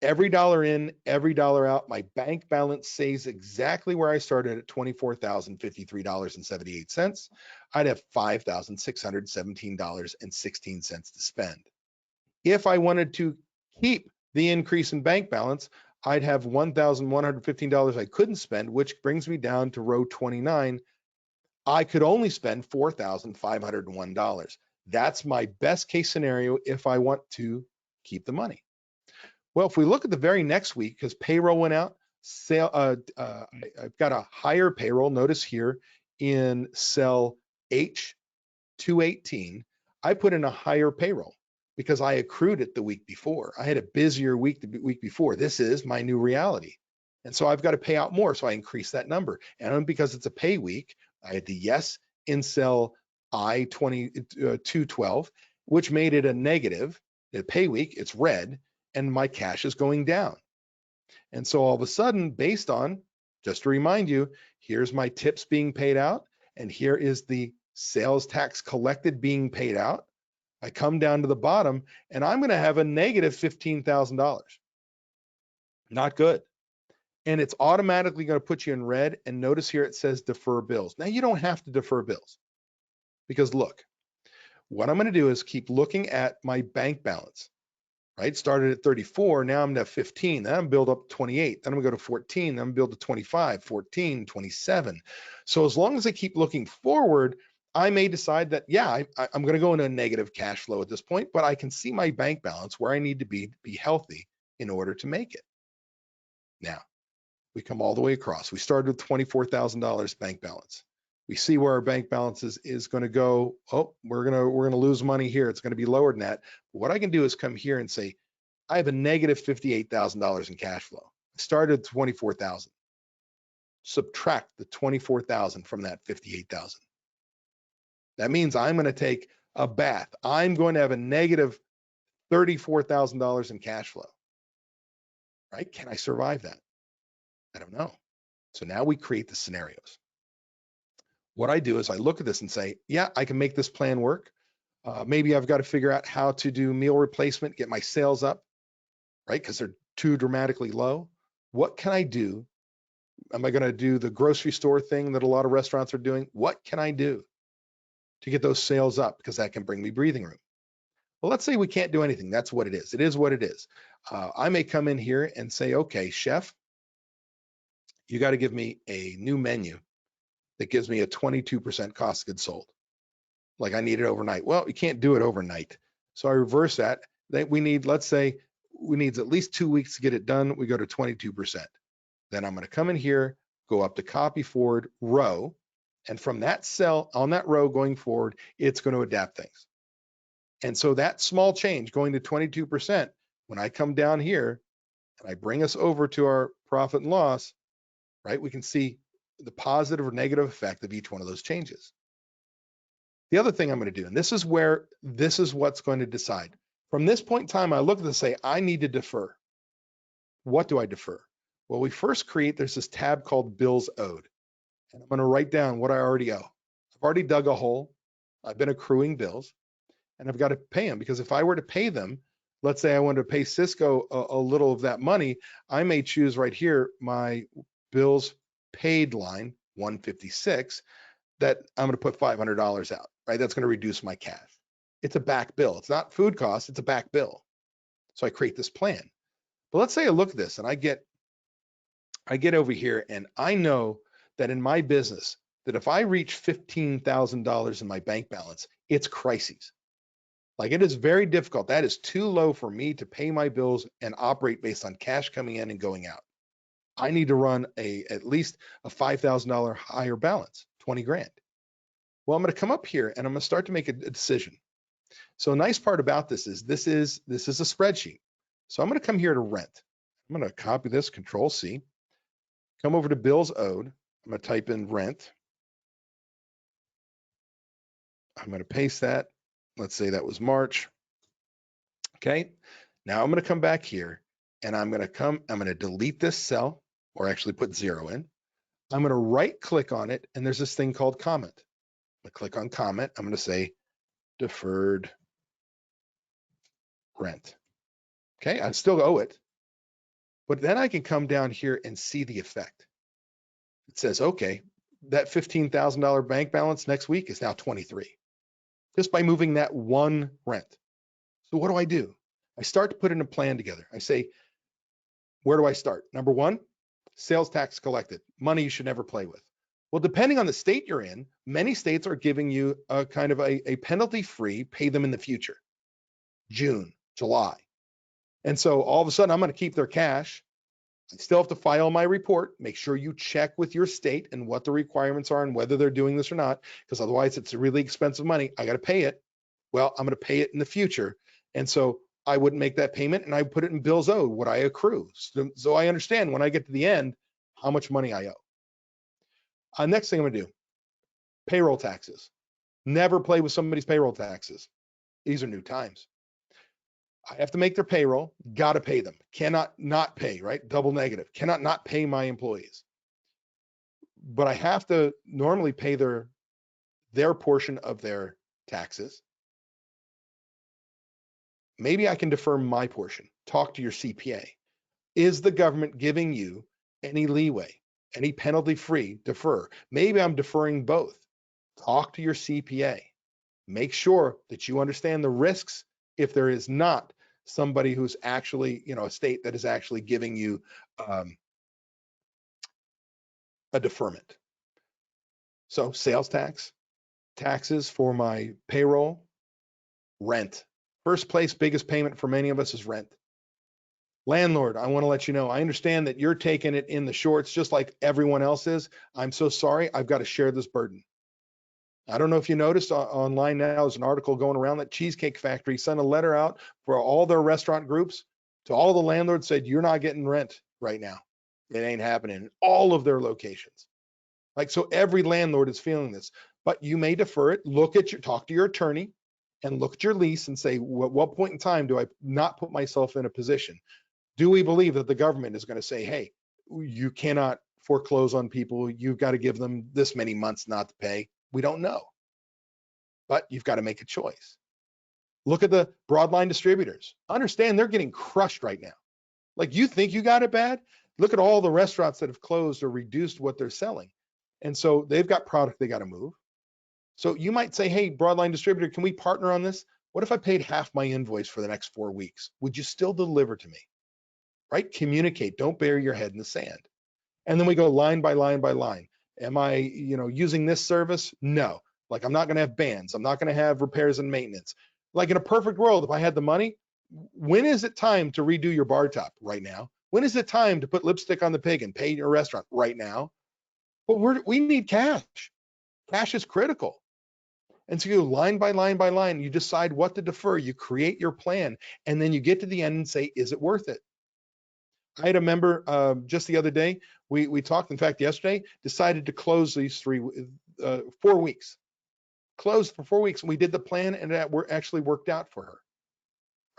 every dollar in, every dollar out, my bank balance stays exactly where I started at $24,053.78. I'd have $5,617.16 to spend. If I wanted to keep the increase in bank balance, I'd have $1,115 I couldn't spend, which brings me down to row 29. I could only spend $4,501. That's my best case scenario if I want to keep the money. Well, if we look at the very next week, because payroll went out, I've got a higher payroll. Notice here in cell H218, I put in a higher payroll because I accrued it the week before. I had a busier week the week before. This is my new reality. And so I've got to pay out more. So I increase that number. And because it's a pay week, I had the yes in cell I-212, which made it a negative. The pay week, it's red, and my cash is going down. And so all of a sudden, based on, just to remind you, here's my tips being paid out, and here is the sales tax collected being paid out. I come down to the bottom, and I'm going to have a negative $15,000. Not good. And it's automatically going to put you in red. And notice here it says defer bills. Now you don't have to defer bills because look, what I'm going to do is keep looking at my bank balance, right? Started at 34, now I'm at 15, then I'm build up to 28, then I'm gonna go to 14, then I'm build to 25, 14, 27. So as long as I keep looking forward, I may decide that, yeah, I'm gonna go into a negative cash flow at this point, but I can see my bank balance where I need to be healthy in order to make it. Now, we come all the way across. We started with $24,000 bank balance. We see where our bank balance is going to go. Oh, we're going to lose money here. It's going to be lower than that. But what I can do is come here and say, I have a negative $58,000 in cash flow. I started at 24,000. subtract the 24,000 from that 58,000. That means I'm going to take a bath. I'm going to have a negative $34,000 in cash flow, right? Can I survive that? I don't know. So now we create the scenarios. What I do is I look at this and say, yeah, I can make this plan work. Maybe I've got to figure out how to do meal replacement, get my sales up, right? Because they're too dramatically low. What can I do? Am I going to do the grocery store thing that a lot of restaurants are doing? What can I do to get those sales up? Because that can bring me breathing room. Well, let's say we can't do anything. That's what it is. It is what it is. I may come in here and say, okay, chef, you got to give me a new menu that gives me a 22% cost of goods sold. Like I need it overnight. Well, you can't do it overnight. So I reverse that. We need, let's say we need at least 2 weeks to get it done. We go to 22%. Then I'm going to come in here, go up to copy forward row. And from that cell on that row going forward, it's going to adapt things. And so that small change going to 22%, when I come down here and I bring us over to our profit and loss, right, we can see the positive or negative effect of each one of those changes. The other thing I'm going to do, and this is what's going to decide. From this point in time, I look at this and say, I need to defer. What do I defer? Well, we first create, there's this tab called bills owed. And I'm going to write down what I already owe. I've already dug a hole. I've been accruing bills and I've got to pay them, because if I were to pay them, let's say I wanted to pay Cisco a little of that money, I may choose right here, my bills paid line 156, that I'm going to put $500 out, right? That's going to reduce my cash. It's a back bill. It's not food costs, it's a back bill. So I create this plan. But let's say I look at this and I get over here and I know that in my business, that if I reach $15,000 in my bank balance, it's crises. Like it is very difficult. That is too low for me to pay my bills and operate based on cash coming in and going out. I need to run at least a $5,000 higher balance, 20 grand. Well, I'm going to come up here and I'm going to start to make a decision. So a nice part about this is this is a spreadsheet. So I'm going to come here to rent. I'm going to copy this, Control C, come over to bills owed. I'm going to type in rent. I'm going to paste that. Let's say that was March. Okay. Now I'm going to come back here and I'm going to delete this cell, or actually put 0 in. I'm going to right click on it and there's this thing called comment. I'm going to click on comment. I'm going to say deferred rent. Okay. I still owe it, but then I can come down here and see the effect. It says, okay, that $15,000 bank balance next week is now 23, just by moving that one rent. So what do? I start to put in a plan together. I say, where do I start? Number one, sales tax collected, money you should never play with. Well, depending on the state you're in, many states are giving you a kind of a penalty-free, pay them in the future, June, July. And so all of a sudden I'm going to keep their cash. I still have to file my report. Make sure you check with your state and what the requirements are and whether they're doing this or not, because otherwise it's really expensive money. I got to pay it. Well, I'm going to pay it in the future. And so I wouldn't make that payment and I put it in bills owed, what I accrue. So I understand when I get to the end, how much money I owe. Next thing I'm going to do, payroll taxes. Never play with somebody's payroll taxes. These are new times. I have to make their payroll, got to pay them. Cannot not pay, right? Double negative. Cannot not pay my employees. But I have to normally pay their portion of their taxes. Maybe I can defer my portion. Talk to your CPA. Is the government giving you any leeway, any penalty-free defer? Maybe I'm deferring both. Talk to your CPA. Make sure that you understand the risks if there is not somebody who's actually, a state that is actually giving you a deferment. So sales tax, taxes for my payroll, rent. First place, biggest payment for many of us is rent. Landlord, I want to let you know, I understand that you're taking it in the shorts just like everyone else is. I'm so sorry. I've got to share this burden. I don't know if you noticed online now, there's an article going around that Cheesecake Factory sent a letter out for all their restaurant groups to all the landlords, said, you're not getting rent right now. It ain't happening in all of their locations. Like, so every landlord is feeling this, but you may defer it. Talk to your attorney and look at your lease and say, what point in time do I not put myself in a position? Do we believe that the government is going to say, hey, you cannot foreclose on people. You've got to give them this many months not to pay. We don't know, but you've got to make a choice. Look at the broadline distributors. Understand they're getting crushed right now. Like, you think you got it bad? Look at all the restaurants that have closed or reduced what they're selling. And so they've got product they got to move. So you might say, hey, broadline distributor, can we partner on this? What if I paid half my invoice for the next 4 weeks? Would you still deliver to me? Right? Communicate. Don't bury your head in the sand. And then we go line by line by line. Am I, using this service? No. Like, I'm not going to have bands. I'm not going to have repairs and maintenance. Like, in a perfect world, if I had the money, when is it time to redo your bar top? Right now. When is it time to put lipstick on the pig and pay your restaurant? Right now. But we need cash. Cash is critical. And so you go line by line by line, you decide what to defer, you create your plan, and then you get to the end and say, is it worth it? I had a member just the other day, we talked, in fact, yesterday, decided to close these 4 weeks. Closed for 4 weeks, and we did the plan, and that actually worked out for her.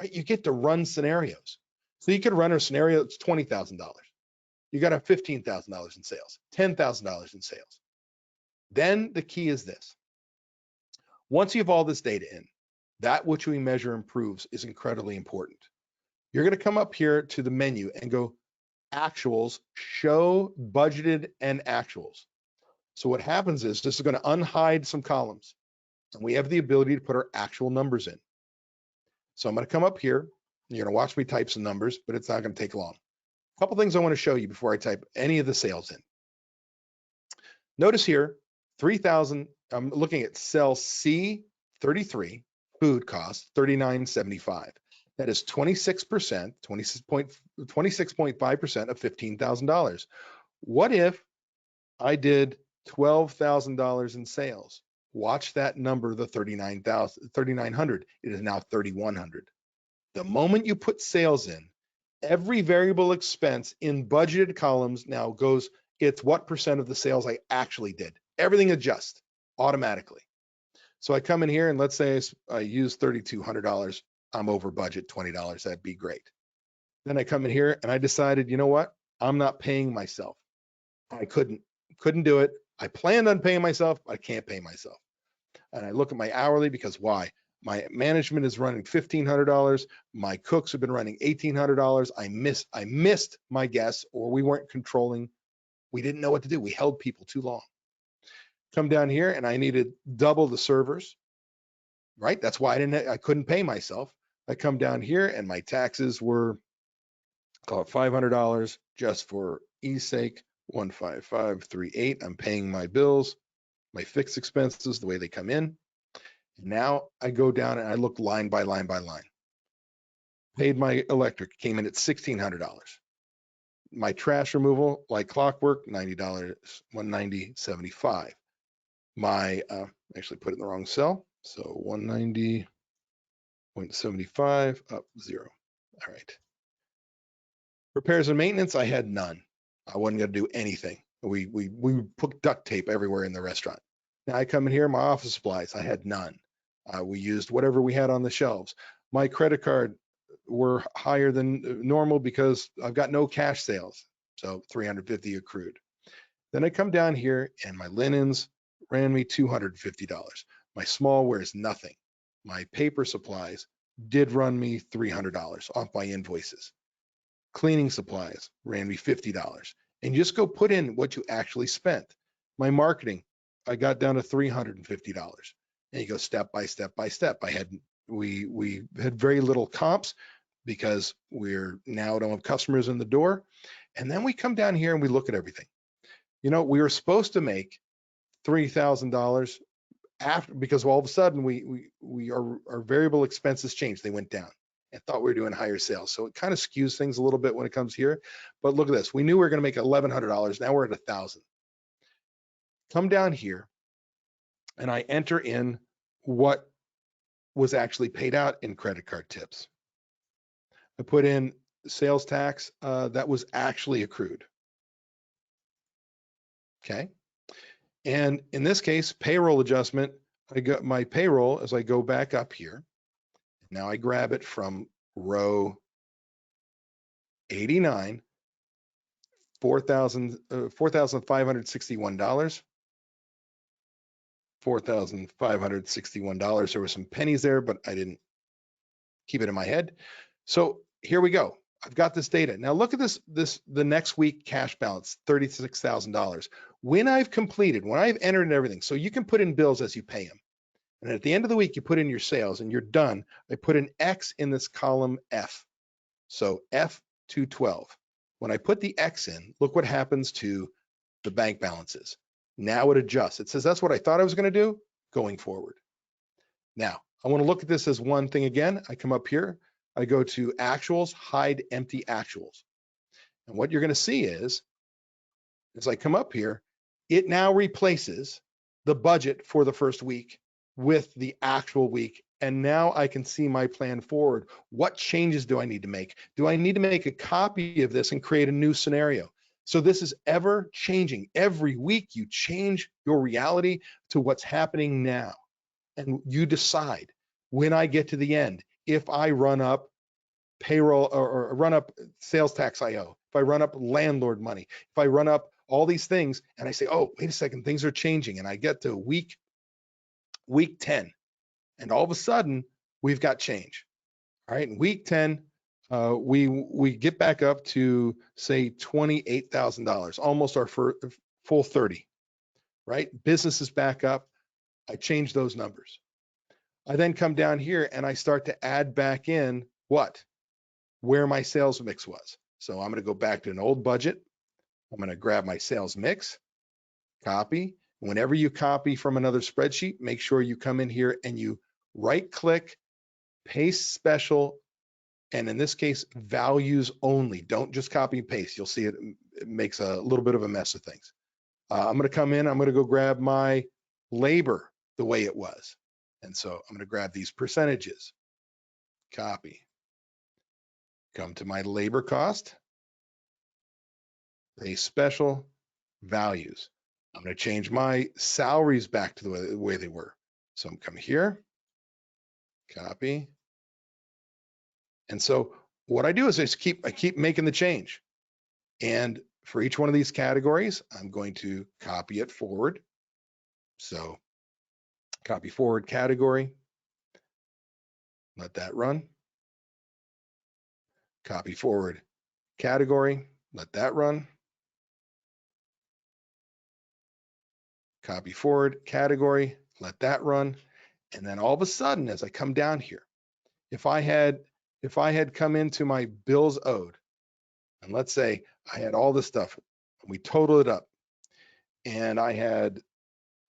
Right? You get to run scenarios. So you could run a scenario that's $20,000. You got to have $15,000 in sales, $10,000 in sales. Then the key is this. Once you have all this data in, that which we measure improves is incredibly important. You're going to come up here to the menu and go actuals, show budgeted and actuals. So what happens is this is going to unhide some columns, and we have the ability to put our actual numbers in. So I'm going to come up here. You're going to watch me type some numbers, but it's not going to take long. A couple things I want to show you before I type any of the sales in. Notice here, 3,000. I'm looking at cell C33, food cost, $39.75. That is 26%, 26.5% of $15,000. What if I did $12,000 in sales? Watch that number, the 3,900. It is now 3,100. The moment you put sales in, every variable expense in budgeted columns now goes, it's what percent of the sales I actually did. Everything adjusts automatically. So I come in here and let's say I use $3,200. I'm over budget $20. That'd be great. Then I come in here and I decided, you know what? I'm not paying myself. I couldn't do it. I planned on paying myself. I can't pay myself. And I look at my hourly because why? My management is running $1,500. My cooks have been running $1,800. I missed my guests, or we weren't controlling. We didn't know what to do. We held people too long. Come down here and I needed double the servers, right? That's why I couldn't pay myself. I come down here and my taxes were, call it $500 just for ease sake, 15538. I'm paying my bills, my fixed expenses, the way they come in. Now I go down and I look line by line by line. Paid my electric, came in at $1,600. My trash removal, like clockwork, $90, $190.75. My, actually put it in the wrong cell. So 190.75 up 0. All right. Repairs and maintenance, I had none. I wasn't going to do anything. We put duct tape everywhere in the restaurant. Now I come in here, my office supplies, I had none. We used whatever we had on the shelves. My credit card were higher than normal because I've got no cash sales. So 350 accrued. Then I come down here and my linens ran me $250. My smallware is nothing. My paper supplies did run me $300 off my invoices. Cleaning supplies ran me $50. And you just go put in what you actually spent. My marketing, I got down to $350. And you go step by step by step. We had very little comps because we're now don't have customers in the door. And then we come down here and we look at everything. We were supposed to make $3,000 after, because all of a sudden our variable expenses changed. They went down and thought we were doing higher sales. So it kind of skews things a little bit when it comes here. But look at this. We knew we were going to make $1,100. Now we're at $1,000. Come down here and I enter in what was actually paid out in credit card tips. I put in sales tax that was actually accrued. okay? And in this case, payroll adjustment, I got my payroll as I go back up here. Now I grab it from row 89, $4,561. $4,561. There were some pennies there, but I didn't keep it in my head. So here we go. I've got this data. Now look at the next week cash balance, $36,000. When I've entered everything, so you can put in bills as you pay them. And at the end of the week, you put in your sales and you're done. I put an X in this column F. So F212. When I put the X in, look what happens to the bank balances. Now it adjusts. It says that's what I thought I was going to do going forward. Now, I want to look at this as one thing again. I come up here, I go to actuals, hide empty actuals. And what you're going to see is, as I come up here, it now replaces the budget for the first week with the actual week. And now I can see my plan forward. What changes do I need to make? Do I need to make a copy of this and create a new scenario? So this is ever changing. Every week you change your reality to what's happening now. And you decide when I get to the end, if I run up payroll or run up sales tax I owe, if I run up landlord money, if I run up all these things and I say, oh, wait a second, things are changing. And I get to week 10 and all of a sudden we've got change. All right, in week 10, we get back up to say $28,000, almost our full 30, right? Business is back up. I change those numbers. I then come down here and I start to add back in what? Where my sales mix was. So I'm going to go back to an old budget. I'm going to grab my sales mix, copy. Whenever you copy from another spreadsheet, make sure you come in here and you right click, paste special, and in this case, values only. Don't just copy and paste. You'll see it makes a little bit of a mess of things. I'm going to come in, I'm going to go grab my labor the way it was. And so I'm going to grab these percentages, copy, come to my labor cost, paste special, values. I'm going to change my salaries back to the way they were. So I'm coming here, copy. And so what I do is I keep making the change. And for each one of these categories, I'm going to copy it forward. So copy forward category, let that run. Copy forward category, let that run. Copy forward category, let that run. And then all of a sudden, as I come down here, if I had come into my bills owed, and let's say I had all this stuff, we total it up, and I had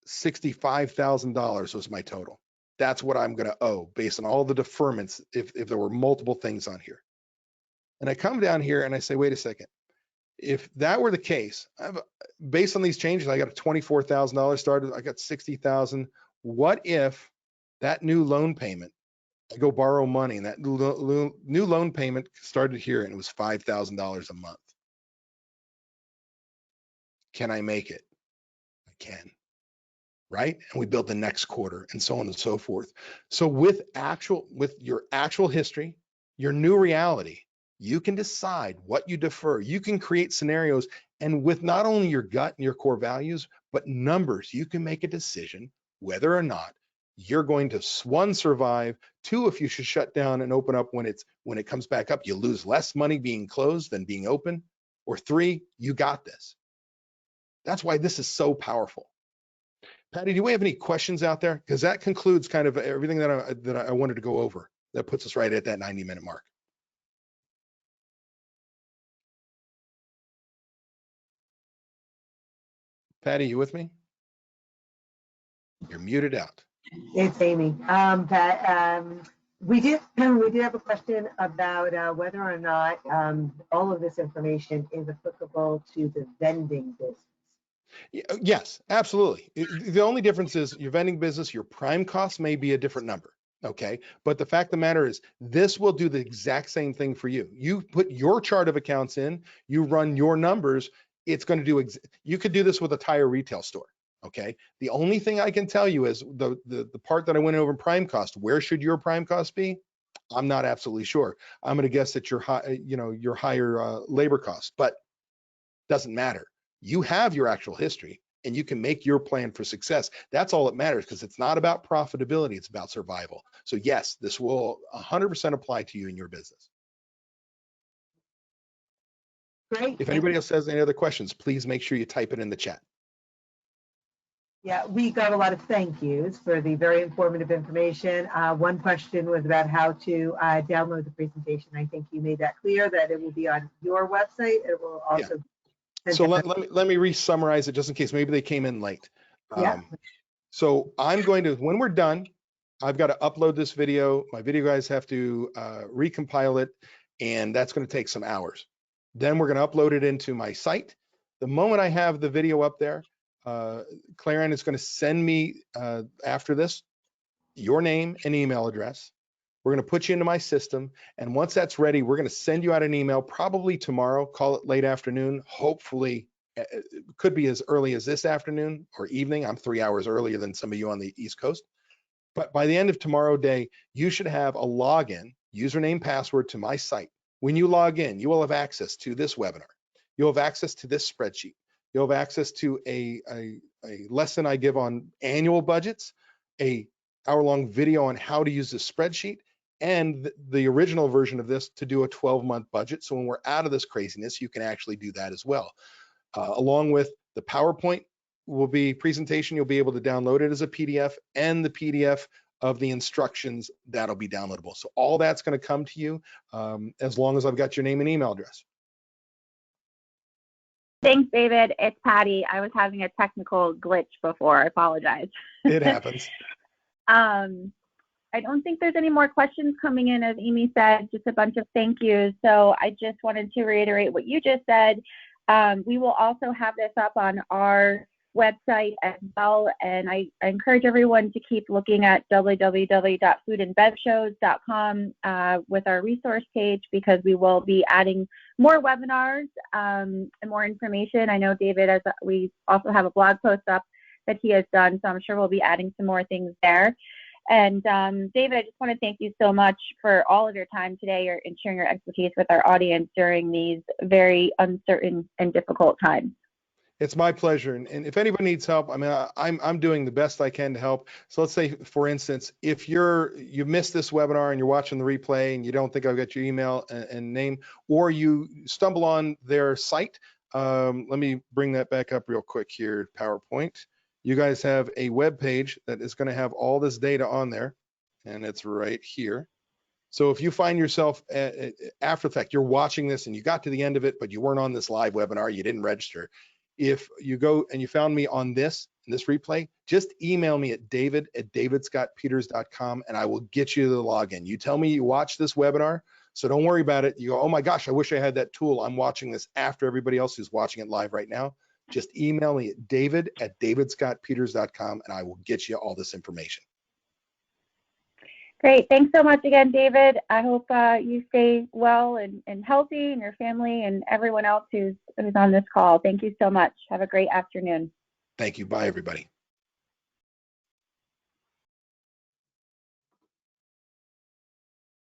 $65,000 was my total. That's what I'm going to owe based on all the deferments if there were multiple things on here. And I come down here and I say, wait a second. If that were the case, based on these changes, I got a $24,000 started. I got $60,000. What if that new loan payment, I go borrow money and that new loan payment started here and it was $5,000 a month? Can I make it? I can, right? And we build the next quarter and so on and so forth. So with your actual history, your new reality, you can decide what you defer. You can create scenarios, and with not only your gut and your core values, but numbers, you can make a decision whether or not you're going to, one, survive, two, if you should shut down and open up when it comes back up, you lose less money being closed than being open, or three, you got this. That's why this is so powerful. Patty, do we have any questions out there? Because that concludes kind of everything that I wanted to go over. That puts us right at that 90-minute mark. Patty, you with me? You're muted out. It's Amy. Pat, we did have a question about whether or not all of this information is applicable to the vending business. Yes, absolutely. The only difference is your vending business, your prime cost may be a different number. Okay. But the fact of the matter is this will do the exact same thing for you. You put your chart of accounts in, you run your numbers, it's going to do, you could do this with a tire retail store. Okay. The only thing I can tell you is the part that I went over in prime cost. Where should your prime cost be? I'm not absolutely sure. I'm going to guess that your your higher labor cost, but doesn't matter. You have your actual history and you can make your plan for success. That's all that matters, because it's not about profitability, it's about survival. So yes, this will 100% apply to you in your business. Great. If anybody else has any other questions, please make sure you type it in the chat. Yeah, we got a lot of thank yous for the very informative information. One question was about how to download the presentation. I think you made that clear, that it will be on your website. It will also. Yeah. So let me re-summarize it just in case maybe they came in late. Yeah. So I'm going to, when we're done, I've got to upload this video. My video guys have to recompile it, and that's going to take some hours. Then we're going to upload it into my site. The moment I have the video up there, Clarion is going to send me after this your name and email address. We're going to put you into my system, and once that's ready, we're going to send you out an email probably tomorrow. Call it late afternoon. Hopefully, it could be as early as this afternoon or evening. I'm 3 hours earlier than some of you on the East Coast. But by the end of tomorrow day, you should have a login, username, password to my site. When you log in, you will have access to this webinar. You'll have access to this spreadsheet. You'll have access to a lesson I give on annual budgets, a hour-long video on how to use this spreadsheet, and the original version of this to do a 12-month budget. So when we're out of this craziness, you can actually do that as well. Along with the PowerPoint presentation, you'll be able to download it as a PDF, and the PDF of the instructions that'll be downloadable. So all that's going to come to you as long as I've got your name and email address. Thanks, David. It's Patty. I was having a technical glitch before. I apologize. It happens. I don't think there's any more questions coming in, as Amy said, just a bunch of thank yous. So I just wanted to reiterate what you just said. We will also have this up on our website as well, and I encourage everyone to keep looking at www.foodandbevshows.com with our resource page, because we will be adding more webinars and more information. I know David, we also have a blog post up that he has done, so I'm sure we'll be adding some more things there. And David, I just want to thank you so much for all of your time today and sharing your expertise with our audience during these very uncertain and difficult times. It's my pleasure. And if anybody needs help, I mean, I'm doing the best I can to help. So let's say, for instance, if you missed this webinar and you're watching the replay and you don't think I've got your email and name, or you stumble on their site, let me bring that back up real quick here, PowerPoint. You guys have a web page that is going to have all this data on there, and it's right here. So if you find yourself after the fact, you're watching this and you got to the end of it, but you weren't on this live webinar, you didn't register. If you go and you found me on this replay, just email me at david@davidscottpeters.com and I will get you the login. You tell me you watched this webinar, so don't worry about it. You go, oh my gosh, I wish I had that tool. I'm watching this after everybody else who's watching it live right now. Just email me at david@davidscottpeters.com and I will get you all this information. Great. Thanks so much again, David. I hope you stay well and healthy, and your family and everyone else who's on this call. Thank you so much. Have a great afternoon. Thank you. Bye, everybody.